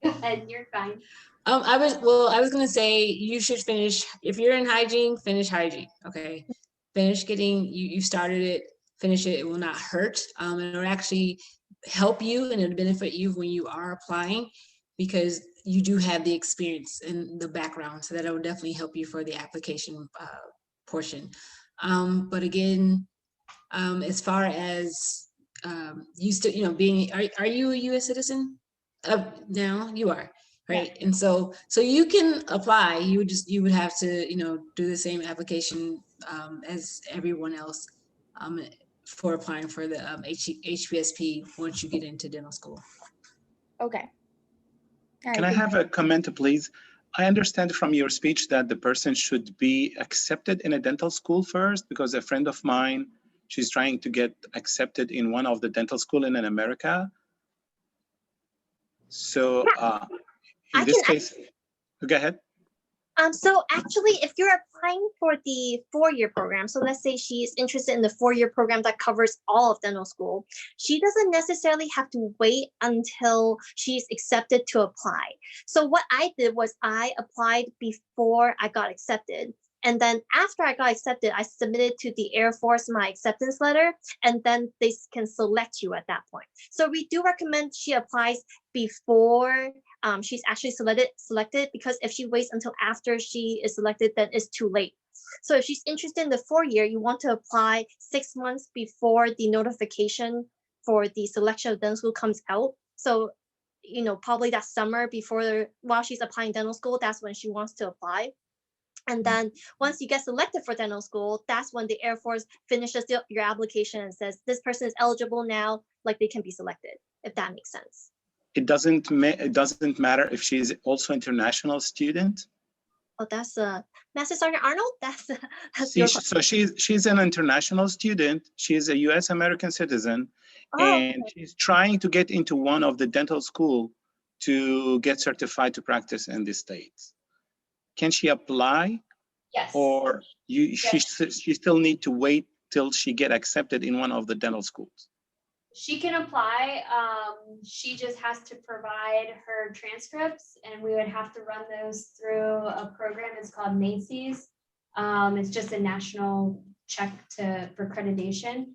Go ahead, you're fine. I was gonna say you should finish, if you're in hygiene, finish hygiene. Okay, finish getting you started it, finish it. It will not hurt. It will actually help you, and it'll benefit you when you are applying, because you do have the experience and the background, so that it will definitely help you for the application portion. But again, as far as you still, being, are you a U.S. citizen? Now you are, right? Yeah. And so you can apply. You would have to, do the same application as everyone else for applying for the HPSP once you get into dental school. Okay. All Can right, I thank have a comment, please? I understand from your speech that the person should be accepted in a dental school first, because a friend of mine, she's trying to get accepted in one of the dental school in America. So I in this can case, go ahead. So actually, if you're applying for the 4-year program, so let's say she's interested in the 4-year program that covers all of dental school, she doesn't necessarily have to wait until she's accepted to apply. So what I did was I applied before I got accepted. And then after I got accepted, I submitted to the Air Force my acceptance letter, and then they can select you at that point. So we do recommend she applies before she's actually selected, because if she waits until after she is selected, then it's too late. So if she's interested in the 4-year, you want to apply 6 months before the notification for the selection of dental school comes out. So, you know, probably that summer while she's applying dental school, that's when she wants to apply. And then once you get selected for dental school, that's when the Air Force finishes your application and says, this person is eligible now, like they can be selected, if that makes sense. It doesn't matter if she's also international student. Oh, that's Master Sergeant Arnold. That's your question. So she's an international student. She's a U.S. American citizen, and she's trying to get into one of the dental school to get certified to practice in the States. Can she apply? Yes. Or she still need to wait till she get accepted in one of the dental schools? She can apply. She just has to provide her transcripts, and we would have to run those through a program. It's called NACES. It's just a national check for accreditation,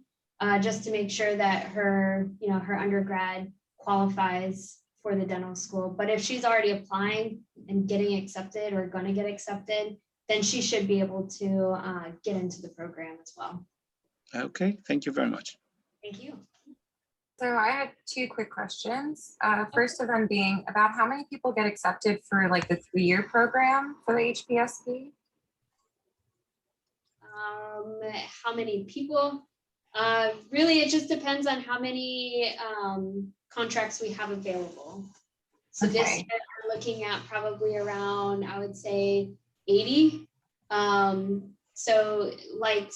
just to make sure that her undergrad qualifies for the dental school. But if she's already applying and getting accepted or going to get accepted, then she should be able to get into the program as well. Okay, thank you very much. Thank you. So I had 2 quick questions. First of them being about how many people get accepted for like the 3-year program for the HPSP? How many people? Really, it just depends on how many contracts we have available. So this year we're looking at probably around, I would say, 80. So like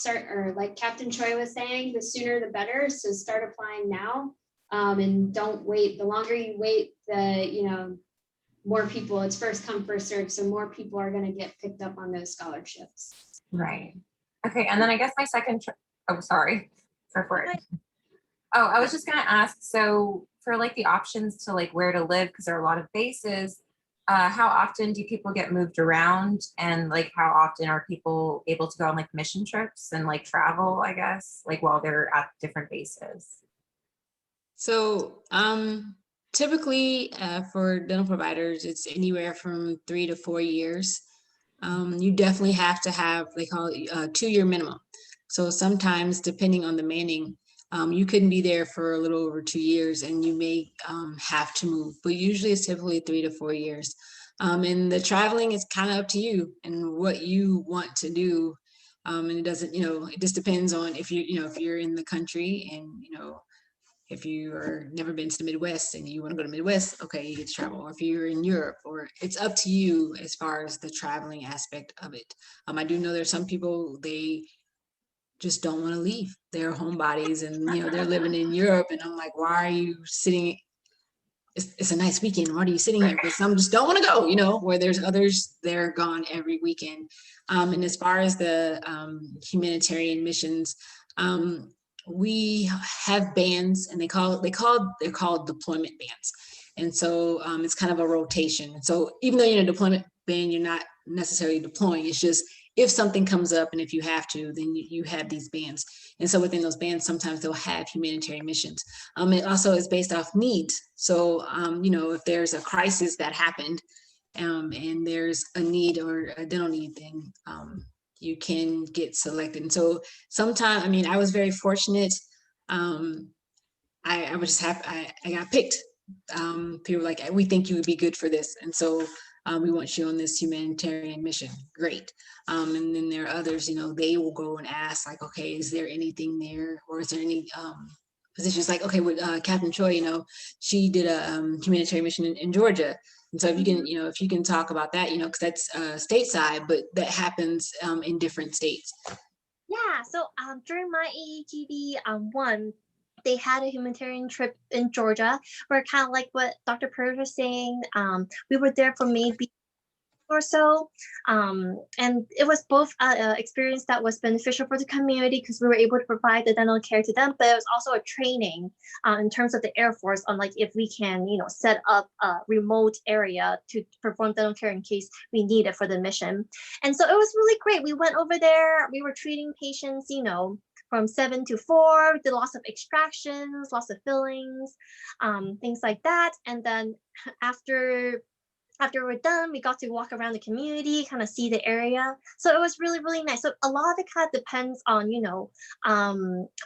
Captain Choi was saying, the sooner the better. So start applying now, and don't wait. The longer you wait, the more people. It's first come, first serve. So more people are going to get picked up on those scholarships. Right. Okay. And then I guess my second. Oh, sorry. Go for it. Oh, I was just going to ask. So for like the options to like where to live, because there are a lot of bases. How often do people get moved around, and like how often are people able to go on like mission trips and like travel, I guess, like while they're at different bases? So typically for dental providers, it's anywhere from 3 to 4 years. You definitely have to have, they call it a 2-year minimum. So sometimes depending on the manning, you couldn't be there for a little over 2 years, and you may have to move, but usually it's typically 3 to 4 years. And the traveling is kind of up to you and what you want to do. And it doesn't, it just depends on if if you're in the country and, if you are never been to the Midwest and you want to go to Midwest, okay, you get to travel. Or if you're in Europe, or it's up to you as far as the traveling aspect of it. I do know there's some people, they just don't want to leave their homebodies, and they're living in Europe, and I'm like, why are you sitting? It's a nice weekend. Why are you sitting here? But some just don't want to go, where there's others, they're gone every weekend. And as far as the humanitarian missions, we have bands, and they're called deployment bands. And so it's kind of a rotation. So even though you're in a deployment band, you're not necessarily deploying. It's just if something comes up and if you have to, then you have these bands. And so within those bands, sometimes they'll have humanitarian missions. It also is based off needs. So, if there's a crisis that happened and there's a need or a dental need, then you can get selected. And so sometimes, I was very fortunate. I was just happy I got picked. People were like, we think you would be good for this. And so we want you on this humanitarian mission. Great. And then there are others, they will go and ask like, okay, is there anything there, or is there any positions like, okay, with Captain Choi, she did a humanitarian mission in Georgia. And so if you can, if you can talk about that, because that's stateside, but that happens in different states. Yeah, so during my AAGD one, they had a humanitarian trip in Georgia, where kind of like what Dr. Purr was saying, we were there for maybe or so, and it was both an experience that was beneficial for the community because we were able to provide the dental care to them, but it was also a training in terms of the Air Force on like if we can set up a remote area to perform dental care in case we need it for the mission. And so it was really great. We went over there, we were treating patients from 7 to 4, did lots of extractions, lots of fillings, things like that. And then after we're done, we got to walk around the community, kind of see the area. So it was really, really nice. So a lot of it kind of depends on,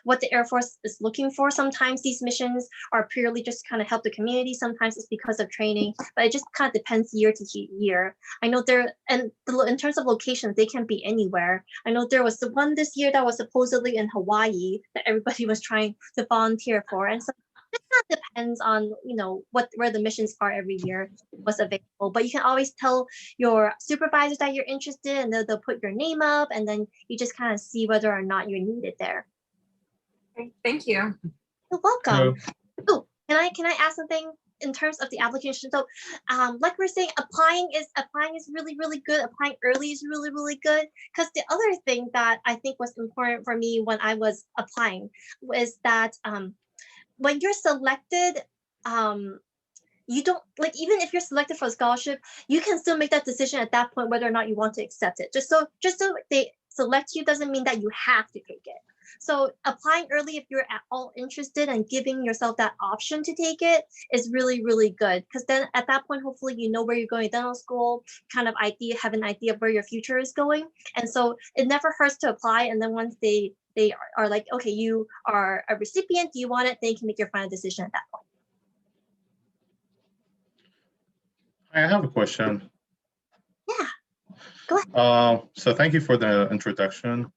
what the Air Force is looking for. Sometimes these missions are purely just kind of help the community. Sometimes it's because of training, but it just kind of depends year to year. I know in terms of locations, they can be anywhere. I know there was the one this year that was supposedly in Hawaii that everybody was trying to volunteer for. And so it kind of depends on where the missions are every year, what's available. But you can always tell your supervisors that you're interested, and they'll put your name up, and then you just kind of see whether or not you're needed there. Okay, thank you. You're welcome. Oh, can I ask something in terms of the application? So like we're saying, applying is really, really good. Applying early is really, really good, because the other thing that I think was important for me when I was applying was that when you're selected, you don't even if you're selected for a scholarship, you can still make that decision at that point whether or not you want to accept it. Just so they select you doesn't mean that you have to take it. So applying early, if you're at all interested, and giving yourself that option to take it is really, really good, because then at that point, hopefully you know where you're going to dental school, have an idea of where your future is going. And so it never hurts to apply, and then once they are like, okay, you are a recipient, do you want it, they can make your final decision at that point. I have a question. Yeah, go ahead. So thank you for the introduction.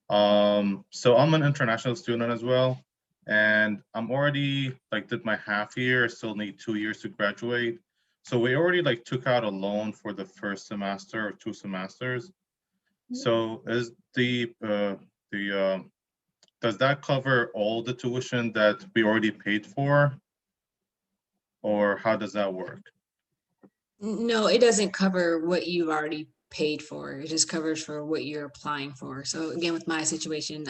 So I'm an international student as well, and I'm already did my half year. I still need 2 years to graduate. So we already took out a loan for the first semester or 2 semesters. So is does that cover all the tuition that we already paid for, or how does that work? No, it doesn't cover what you've already paid for. It just covers for what you're applying for. So again, with my situation,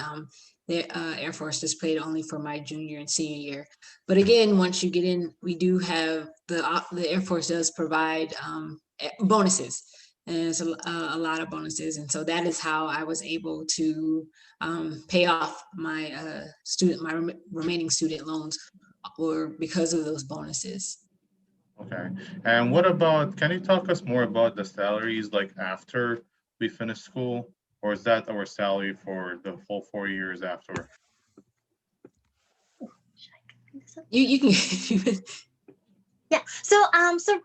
the Air Force just paid only for my junior and senior year. But again, once you get in, we do have the Air Force does provide bonuses, and it's a lot of bonuses. And so that is how I was able to pay off my remaining student loans, or because of those bonuses. Okay, and what about, can you talk us more about the salaries after we finish school, or is that our salary for the whole 4 years after? You can. Yeah, so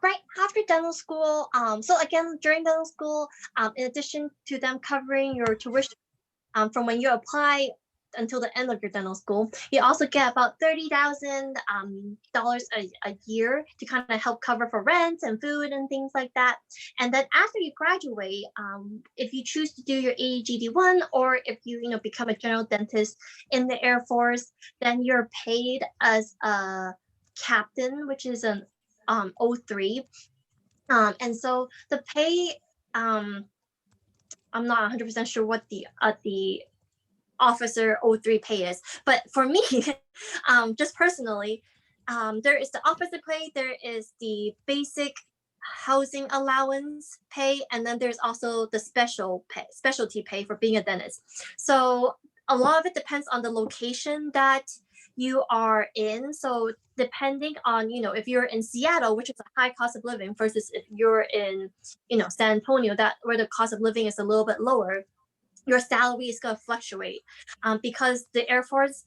right after dental school, so again, during dental school, in addition to them covering your tuition from when you apply until the end of your dental school, you also get about $30,000 a year to kind of help cover for rent and food and things like that. And then after you graduate, if you choose to do your AAGD1, or if you become a general dentist in the Air Force, then you're paid as a captain, which is an 03. And so the pay, I'm not 100% sure what the officer 03 pay is, but for me, just personally, there is the officer pay, there is the basic housing allowance pay, and then there's also the specialty pay for being a dentist. So a lot of it depends on the location that you are in. So depending on, if you're in Seattle, which is a high cost of living, versus if you're in, San Antonio, where the cost of living is a little bit lower, your salary is going to fluctuate because the Air Force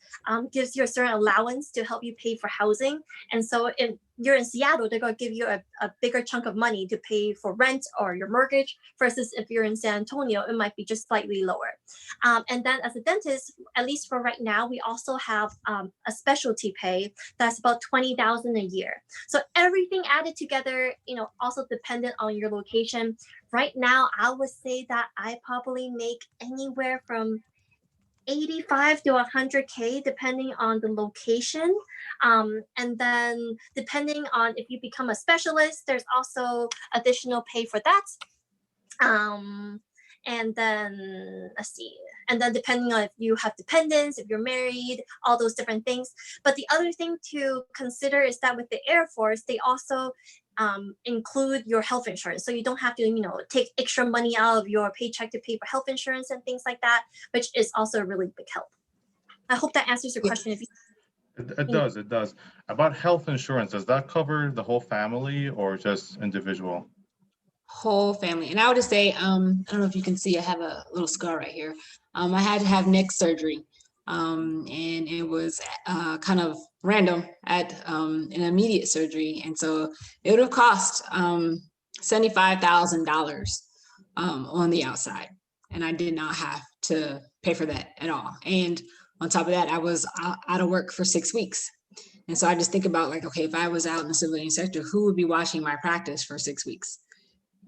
gives you a certain allowance to help you pay for housing. And so you're in Seattle, they're going to give you a bigger chunk of money to pay for rent or your mortgage, versus if you're in San Antonio, it might be just slightly lower. And then as a dentist, at least for right now, we also have a specialty pay that's about $20,000 a year. So everything added together, also dependent on your location. Right now, I would say that I probably make anywhere from 85 to 100K depending on the location. And then depending on if you become a specialist, there's also additional pay for that. And then let's see, and then depending on if you have dependents, if you're married, all those different things. But the other thing to consider is that with the Air Force, they also include your health insurance. So you don't have to, take extra money out of your paycheck to pay for health insurance and things like that, which is also a really big help. I hope that answers your question. If you It does, it does. About health insurance, does that cover the whole family or just individual? Whole family. And I would just say, I don't know if you can see, I have a little scar right here. I had to have neck surgery. And it was kind of random at an immediate surgery. And so it would have cost $75,000 on the outside. And I did not have to pay for that at all. And on top of that, I was out of work for 6 weeks. And so I just think about like, okay, if I was out in the civilian sector, who would be watching my practice for 6 weeks?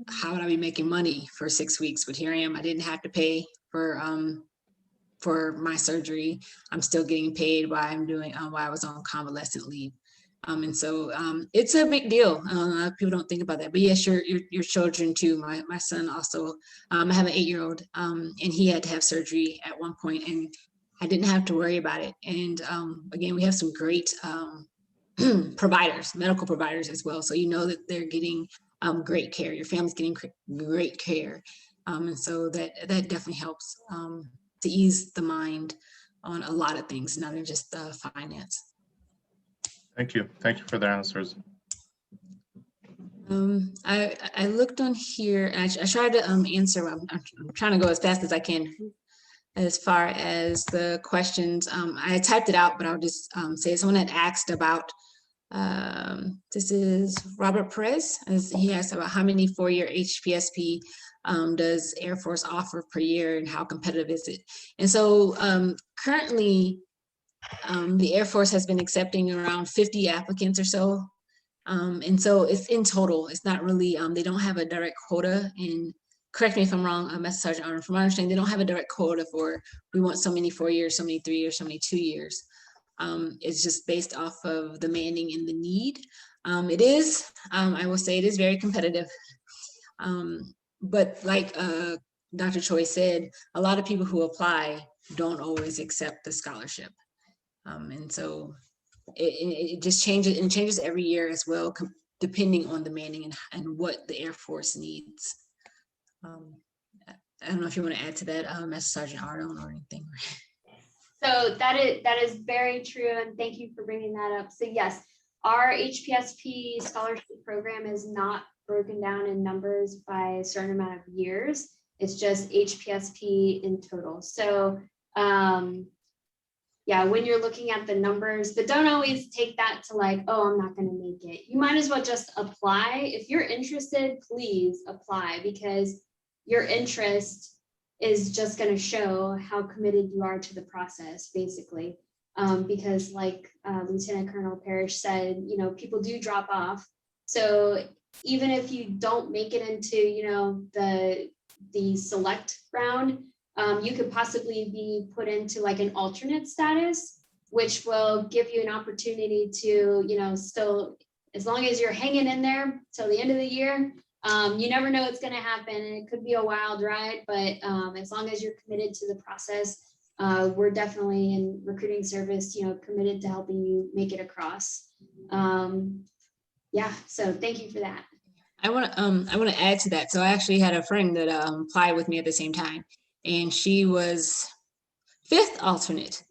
How would I be making money for 6 weeks? But here I am, I didn't have to pay for my surgery. I'm still getting paid while I'm doing, while I was on convalescent leave. And so it's a big deal. A lot of people don't think about that, but yes, your children too. My son also, I have an 8-year-old and he had to have surgery at one point and I didn't have to worry about it. And again, we have some great providers, medical providers as well. So that they're getting great care. Your family's getting great care. And so that definitely helps to ease the mind on a lot of things, not just finance. Thank you. Thank you for the answers. I looked on here and I tried to answer. I'm trying to go as fast as I can as far as the questions. I typed it out, but I'll just say someone had asked about, this is Robert Perez, as he asked about how many 4-year HPSP does Air Force offer per year and how competitive is it? And so currently the Air Force has been accepting around 50 applicants or so. And so it's in total, it's not really, they don't have a direct quota. And correct me if I'm wrong, Master Sergeant Arnold, from my understanding, they don't have a direct quota for, we want so many 4 years, so many 3 years, so many 2 years. It's just based off of the manning and the need. It is, I will say it is very competitive. But like Dr. Choi said, a lot of people who apply don't always accept the scholarship. And so it just changes, and changes every year as well, depending on the manning and what the Air Force needs. I don't know if you want to add to that, Master Sergeant Arnold, or anything. So that is very true, and thank you for bringing that up. So yes, our HPSP scholarship program is not broken down in numbers by a certain amount of years. It's just HPSP in total. So yeah, when you're looking at the numbers, but don't always take that to like, oh, I'm not going to make it. You might as well just apply. If you're interested, please apply, because your interest is just going to show how committed you are to the process, basically. Because like Lieutenant Colonel Parrish said, people do drop off. So even if you don't make it into, the select round, you could possibly be put into like an alternate status, which will give you an opportunity to, still, as long as you're hanging in there till the end of the year, you never know what's going to happen. And it could be a wild ride, but as long as you're committed to the process, we're definitely in recruiting service, committed to helping you make it across. Yeah, so thank you for that. I want to add to that. So I actually had a friend that applied with me at the same time, and she was 5th alternate,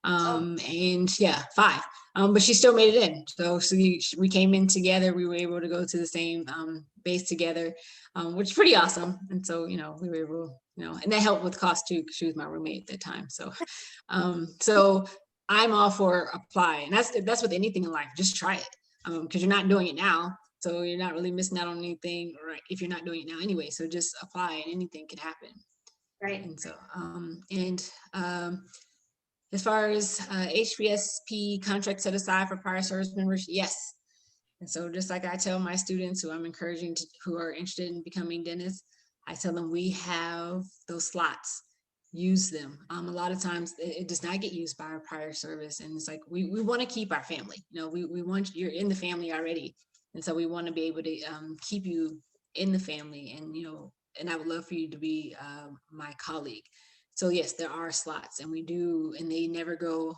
and yeah, 5. But she still made it in. So we came in together. We were able to go to the same base together, which is pretty awesome. And so, we were able, and that helped with cost too, because she was my roommate at that time. So, so I'm all for apply. And that's with anything in life, just try it. because you're not doing it now. So you're not really missing out on anything, right? If you're not doing it now anyway, so just apply and anything could happen. Right. And so, as far as HPSP contract set aside for prior service members, yes. And so just like I tell my students who I'm encouraging who are interested in becoming dentists, I tell them we have those slots, use them. A lot of times it does not get used by our prior service. And it's like, we want to keep our family. You know, we want, you're in the family already. And so we want to be able to keep you in the family, and, you know, and I would love for you to be my colleague. So yes, there are slots, and we do, and they never go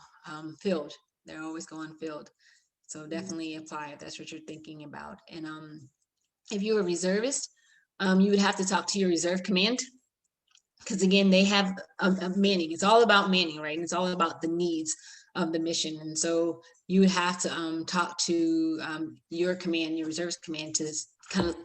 filled. They're always go unfilled. So definitely apply if that's what you're thinking about. And if you're a reservist, you would have to talk to your reserve command, because again, they have a manning. It's all about manning, right? And it's all about the needs of the mission. And so you would have to talk to your command, your reserves command, to kind of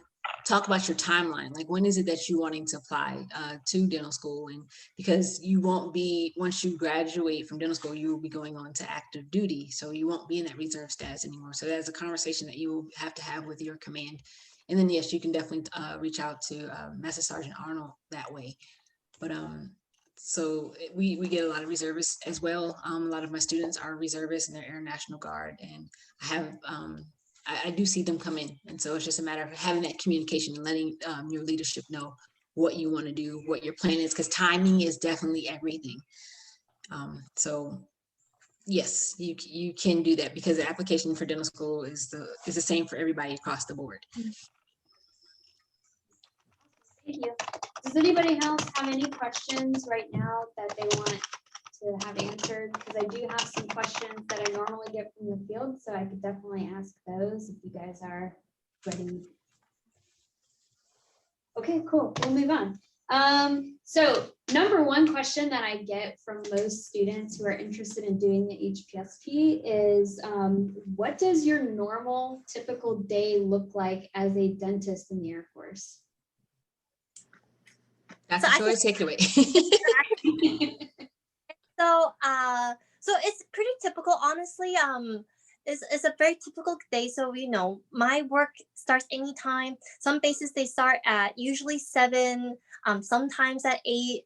talk about your timeline. Like, when is it that you wanting to apply to dental school? And because you won't be, once you graduate from dental school, you will be going on to active duty. So you won't be in that reserve status anymore. So that's a conversation that you will have to have with your command. And then, yes, you can definitely reach out to Master Sergeant Arnold that way. But so we get a lot of reservists as well. A lot of my students are reservists and they're Air National Guard, and I have I do see them come in. And so it's just a matter of having that communication and letting your leadership know what you want to do, what your plan is, because timing is definitely everything. So yes, you can do that, because the application for dental school is the same for everybody across the board. Thank you. Does anybody else have any questions right now that they want to have answered? Because I do have some questions that I normally get from the field, so I could definitely ask those if you guys are ready. Okay, cool. We'll move on. So number one question that I get from most students who are interested in doing the HPSP is, what does your normal typical day look like as a dentist in the Air Force? Dr. Choi, take it away. So it's pretty typical, honestly. It's a very typical day. So, you know, my work starts anytime. Some bases they start at usually 7, sometimes at 8,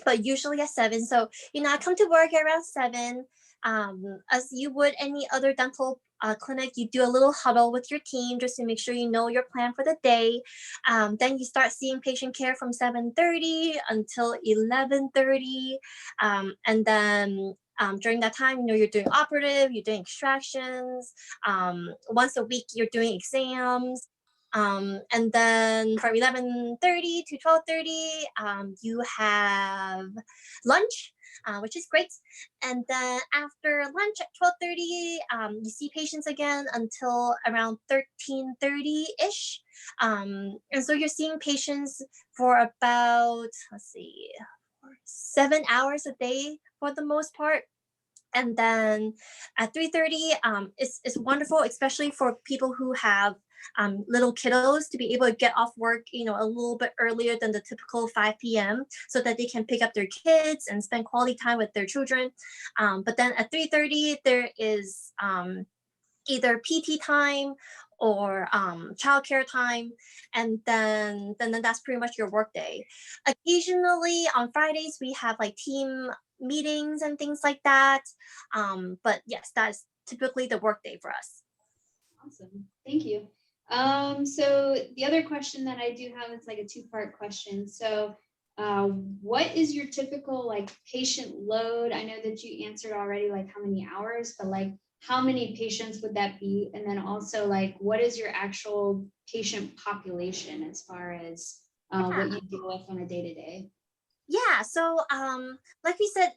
but usually at 7. So, you know, I come to work around 7. As you would any other dental clinic, you do a little huddle with your team just to make sure you know your plan for the day. Then you start seeing patient care from 7:30 until 11:30, and then during that time, you know, you're doing operative, you're doing extractions. Once a week, you're doing exams. And then from 11:30 to 12:30, you have lunch, which is great. And then after lunch at 12:30, you see patients again until around 13:30-ish. And so you're seeing patients for about, 7 hours a day for the most part. And then at 3:30, it's wonderful, especially for people who have little kiddos, to be able to get off work, you know, a little bit earlier than the typical 5 p.m. so that they can pick up their kids and spend quality time with their children. But then at 3:30, there is either PT time or childcare time, and then that's pretty much your work day. Occasionally on Fridays we have like team meetings and things like that, but yes, that's typically the work day for us. Awesome, thank you. So the other question that I do have is like a 2-part question. So what is your typical like patient load? I know that you answered already like how many hours, but like how many patients would that be? And then also like, what is your actual patient population as far as what you deal with on a day-to-day? Yeah, so like we said,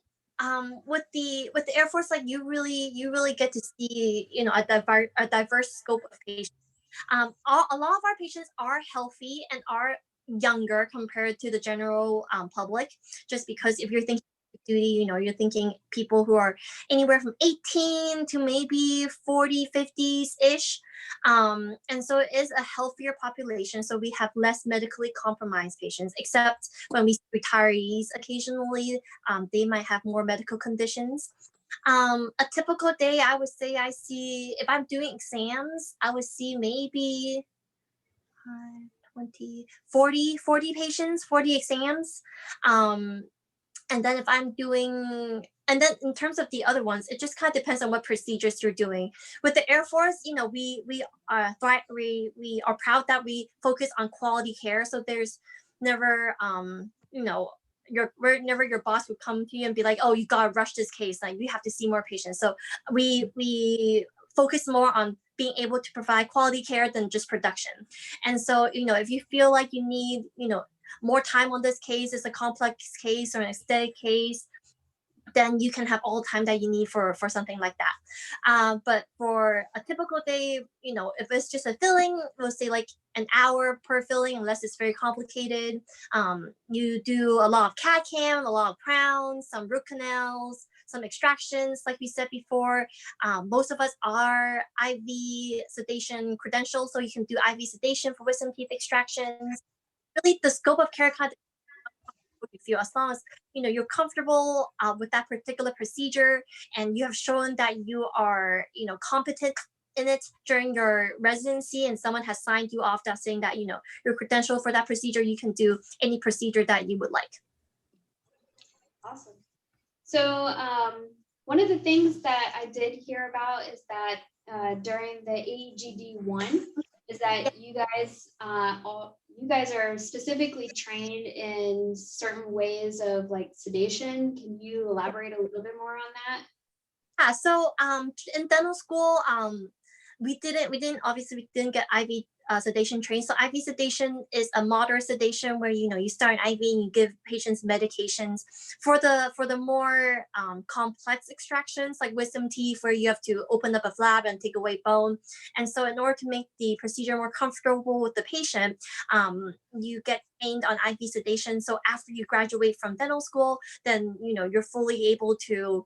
with the Air Force, like you really get to see, you know, a diverse scope of patients. A lot of our patients are healthy and are younger compared to the general public, just because if you're thinking duty, you know, you're thinking people who are anywhere from 18 to maybe 40, 50s-ish. And so it is a healthier population. So we have less medically compromised patients, except when we see retirees occasionally, they might have more medical conditions. A typical day, I would say I see, if I'm doing exams, I would see maybe 20, 40 patients, 40 exams. And then if I'm doing, and then in terms of the other ones, it just kind of depends on what procedures you're doing. With the Air Force, we are proud that we focus on quality care. So there's never, whenever your boss would come to you and be like, oh, you gotta rush this case, like we have to see more patients. So we focus more on being able to provide quality care than just production. And so, if you feel like you need, more time on this case, it's a complex case or an aesthetic case, then you can have all the time that you need for something like that. But for a typical day, if it's just a filling, we'll say like an hour per filling, unless it's very complicated. You do a lot of CAD/CAM, a lot of crowns, some root canals, some extractions, like we said before. Most of us are IV sedation credentialed, so you can do IV sedation for wisdom teeth extractions. Really, the scope of care kind of you feel, as long as you're comfortable with that particular procedure, and you have shown that you are competent in it during your residency, and someone has signed you off that saying that you're credentialed for that procedure, you can do any procedure that you would like. Awesome. So one of the things that I did hear about is that during the AEGD-1 is that you guys are specifically trained in certain ways of like sedation. Can you elaborate a little bit more on that? Yeah, so in dental school, we didn't get IV sedation trained. So IV sedation is a moderate sedation where you start an IV and you give patients medications. For the more complex extractions like wisdom teeth, where you have to open up a flap and take away bone, and so in order to make the procedure more comfortable with the patient, you get trained on IV sedation. So after you graduate from dental school, then you're fully able to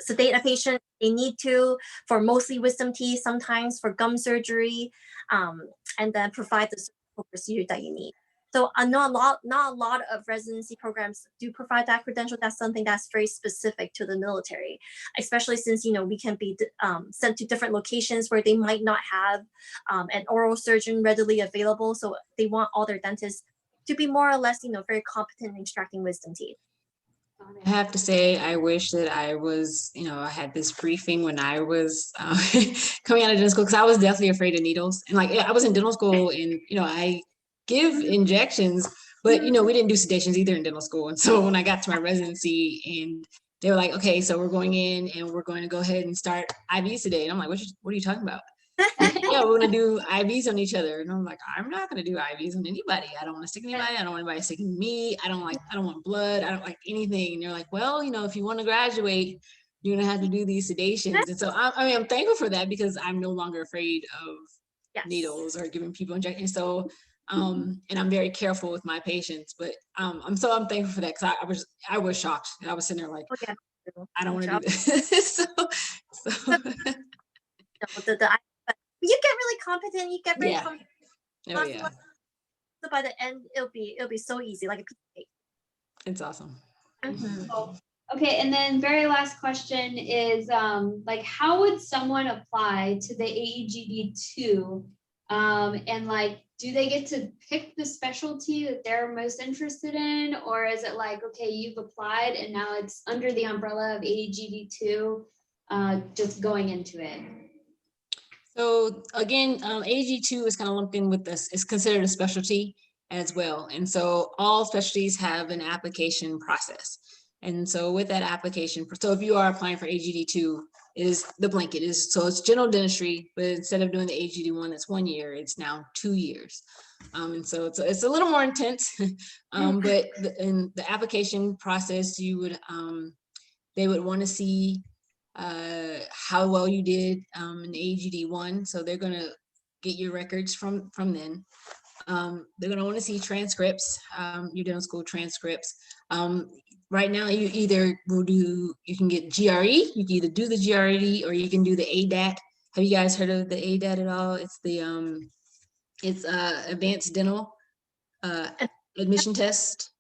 sedate a patient they need to, for mostly wisdom teeth, sometimes for gum surgery, and then provide the surgical procedure that you need. So not a lot of residency programs do provide that credential. That's something that's very specific to the military, especially since we can be sent to different locations where they might not have an oral surgeon readily available. So they want all their dentists to be more or less very competent in extracting wisdom teeth. I have to say, I wish that I was, I had this briefing when I was coming out of dental school, because I was definitely afraid of needles. And like, I was in dental school and, I give injections, but, we didn't do sedations either in dental school. And so when I got to my residency and they were like, okay, so we're going in and we're going to go ahead and start IV sedate. And I'm like, what are you talking about? Yeah, we're gonna do IVs on each other. And I'm like, I'm not gonna do IVs on anybody. I don't want to stick anybody. I don't want anybody sticking me. I don't want blood. I don't like anything. And you're like, well, if you want to graduate, you're gonna have to do these sedations. And so I'm thankful for that, because I'm no longer afraid of needles or giving people injections. So and I'm very careful with my patients, but I'm thankful for that, because I was shocked. I was sitting there like, I don't want to do this. so you get really competent, you get very competent. Oh, yeah. So by the end, it'll be so easy, like a piece of cake. It's awesome. Mm-hmm. Okay, and then very last question is like, how would someone apply to the AEGD-2? And like, do they get to pick the specialty that they're most interested in, or is it like, okay, you've applied and now it's under the umbrella of AEGD-2, just going into it? So again, AEG2 is kind of lumped in with this. It's considered a specialty as well. And so all specialties have an application process. And so with that application, so if you are applying for AEGD2, is the blanket is, so it's general dentistry, but instead of doing the AEGD1, that's 1 year, it's now 2 years. And so it's a little more intense, but in the application process, you would, they would want to see how well you did in AEGD-1. So they're going to get your records from then. They're going to want to see transcripts, your dental school transcripts. Right now, you either you can get GRE, you can either do the GRE or you can do the ADAT. Have you guys heard of the ADAT at all? It's the advanced dental admission test.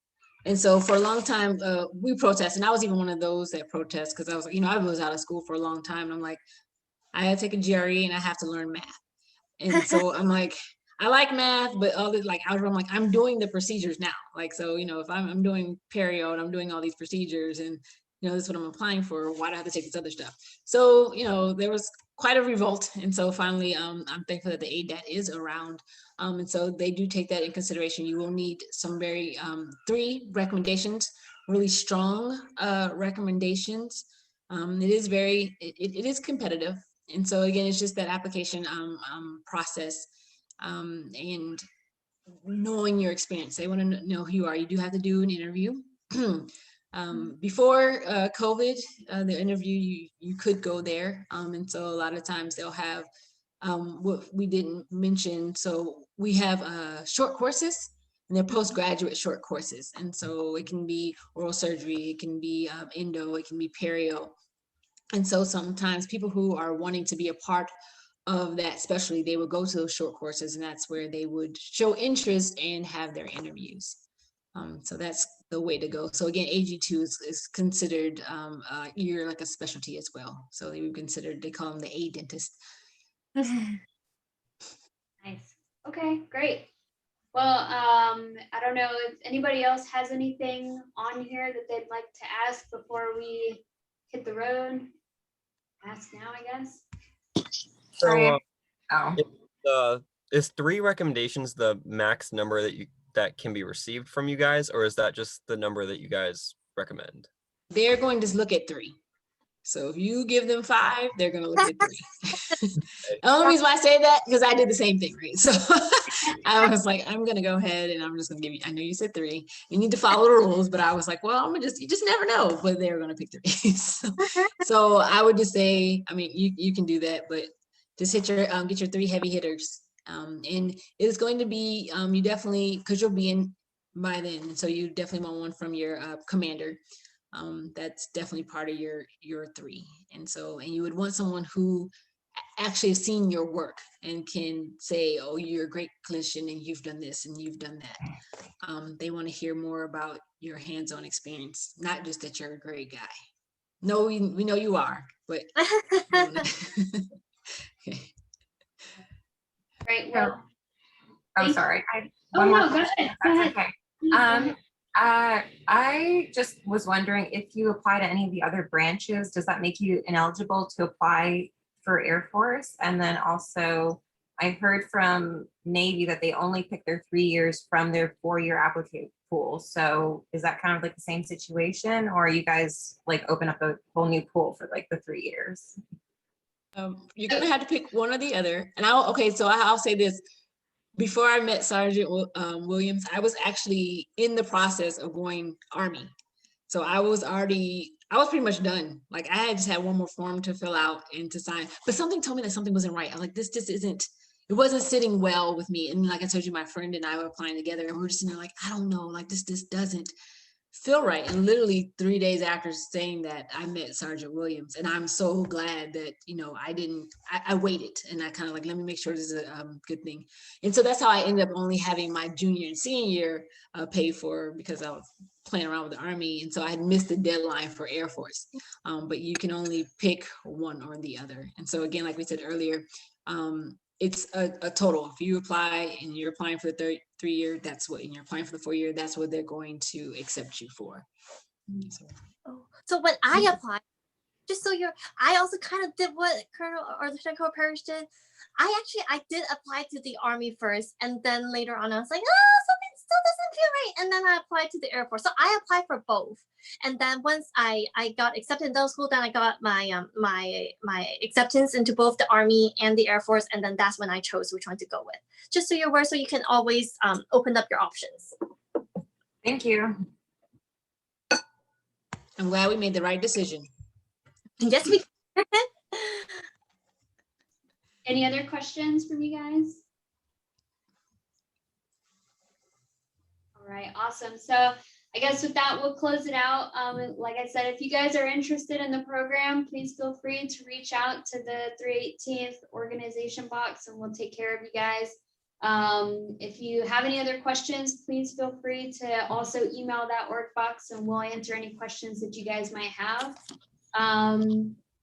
And so for a long time, we protested. And I was even one of those that protest because I was, I was out of school for a long time. And I'm like, I had to take a GRE and I have to learn math. And so I'm like, I like math, but all this like algebra, I'm like, I'm doing the procedures now. Like, so, if I'm doing perio and I'm doing all these procedures and, this is what I'm applying for, why do I have to take this other stuff? So, there was quite a revolt. And so finally, I'm thankful that the ADAT is around. And so they do take that in consideration. You will need some 3 recommendations, really strong recommendations. It is it is competitive. And so again, it's just that application process and knowing your experience. They want to know who you are. You do have to do an interview. Before COVID, the interview, you could go there. And so a lot of times they'll have what we didn't mention. So we have short courses and they're postgraduate short courses. And so it can be oral surgery, it can be endo, it can be perio. And so sometimes people who are wanting to be a part of that specialty, they would go to those short courses and that's where they would show interest and have their interviews. So that's the way to go. So again, AG2 is considered you're like a specialty as well. So they would consider, they call them the A dentist. Nice. Okay, great. Well, I don't know if anybody else has anything on here that they'd like to ask before we hit the road. Ask now, I guess. So, Oh, is 3 recommendations the max number that can be received from you guys, or is that just the number that you guys recommend? They're going to look at 3. So if you give them 5, they're going to look at 3. The only reason why I say that, because I did the same thing, right? So I was like, I'm going to go ahead and I'm just going to give you, I know you said 3, you need to follow the rules, but I was like, well, you just never know, but they're going to pick 3. So I would just say, I mean, you can do that, but just get your 3 heavy hitters. And it's going to be, you definitely, because you'll be in by then. So you definitely want one from your commander. That's definitely part of your 3. And you would want someone who actually has seen your work and can say, oh, you're a great clinician and you've done this and you've done that. They want to hear more about your hands-on experience, not just that you're a great guy. No, we know you are, but okay. Great. Well, sorry. Go ahead. Okay. I just was wondering if you apply to any of the other branches, does that make you ineligible to apply for Air Force? And then also, I heard from Navy that they only pick their 3 years from their 4-year applicant pool. So is that kind of like the same situation, or you guys like open up a whole new pool for like the 3 years? You're gonna have to pick one or the other. And I'll say this. Before I met Sergeant Williams, I was actually in the process of going Army. So I was pretty much done. Like I had just had one more form to fill out and to sign, but something told me that something wasn't right. I'm like, this just isn't, it wasn't sitting well with me. And like I told you, my friend and I were applying together and we were just in there like, I don't know, like this doesn't feel right. And literally 3 days after saying that, I met Sergeant Williams, and I'm so glad that I waited and I kind of like, let me make sure this is a good thing. And so that's how I ended up only having my junior and senior year paid for, because I was playing around with the Army, and so I had missed the deadline for Air Force. But you can only pick one or the other. And so again, like we said earlier, it's a total. If you apply and you're applying for the 3 year, that's what, and you're applying for the 4 year, that's what they're going to accept you for. So when I applied, I also kind of did what Colonel or Lieutenant Colonel Parrish did. I did apply to the Army first, and then later on I was like, oh, something still doesn't feel right, and then I applied to the Air Force. So I applied for both, and then once I got accepted in those schools, then I got my my acceptance into both the Army and the Air Force, and then that's when I chose which one to go with. Just so you're aware, so you can always open up your options. Thank you. I'm glad we made the right decision. Yes, we. Any other questions from you guys? All right, awesome. So I guess with that, we'll close it out. Like I said, if you guys are interested in the program, please feel free to reach out to the 318th organization box and we'll take care of you guys. If you have any other questions, please feel free to also email that work box and we'll answer any questions that you guys might have.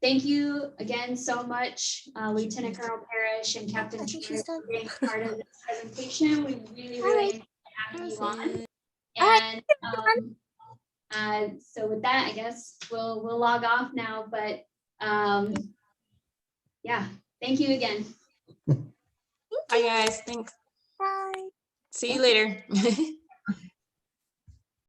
Thank you again so much, Lieutenant Colonel Parrish and Captain Choi for being part of this presentation. We really, really enjoyed having you on. And so with that, I guess we'll log off now, but yeah, thank you again. Bye guys, thanks. Bye. See you later.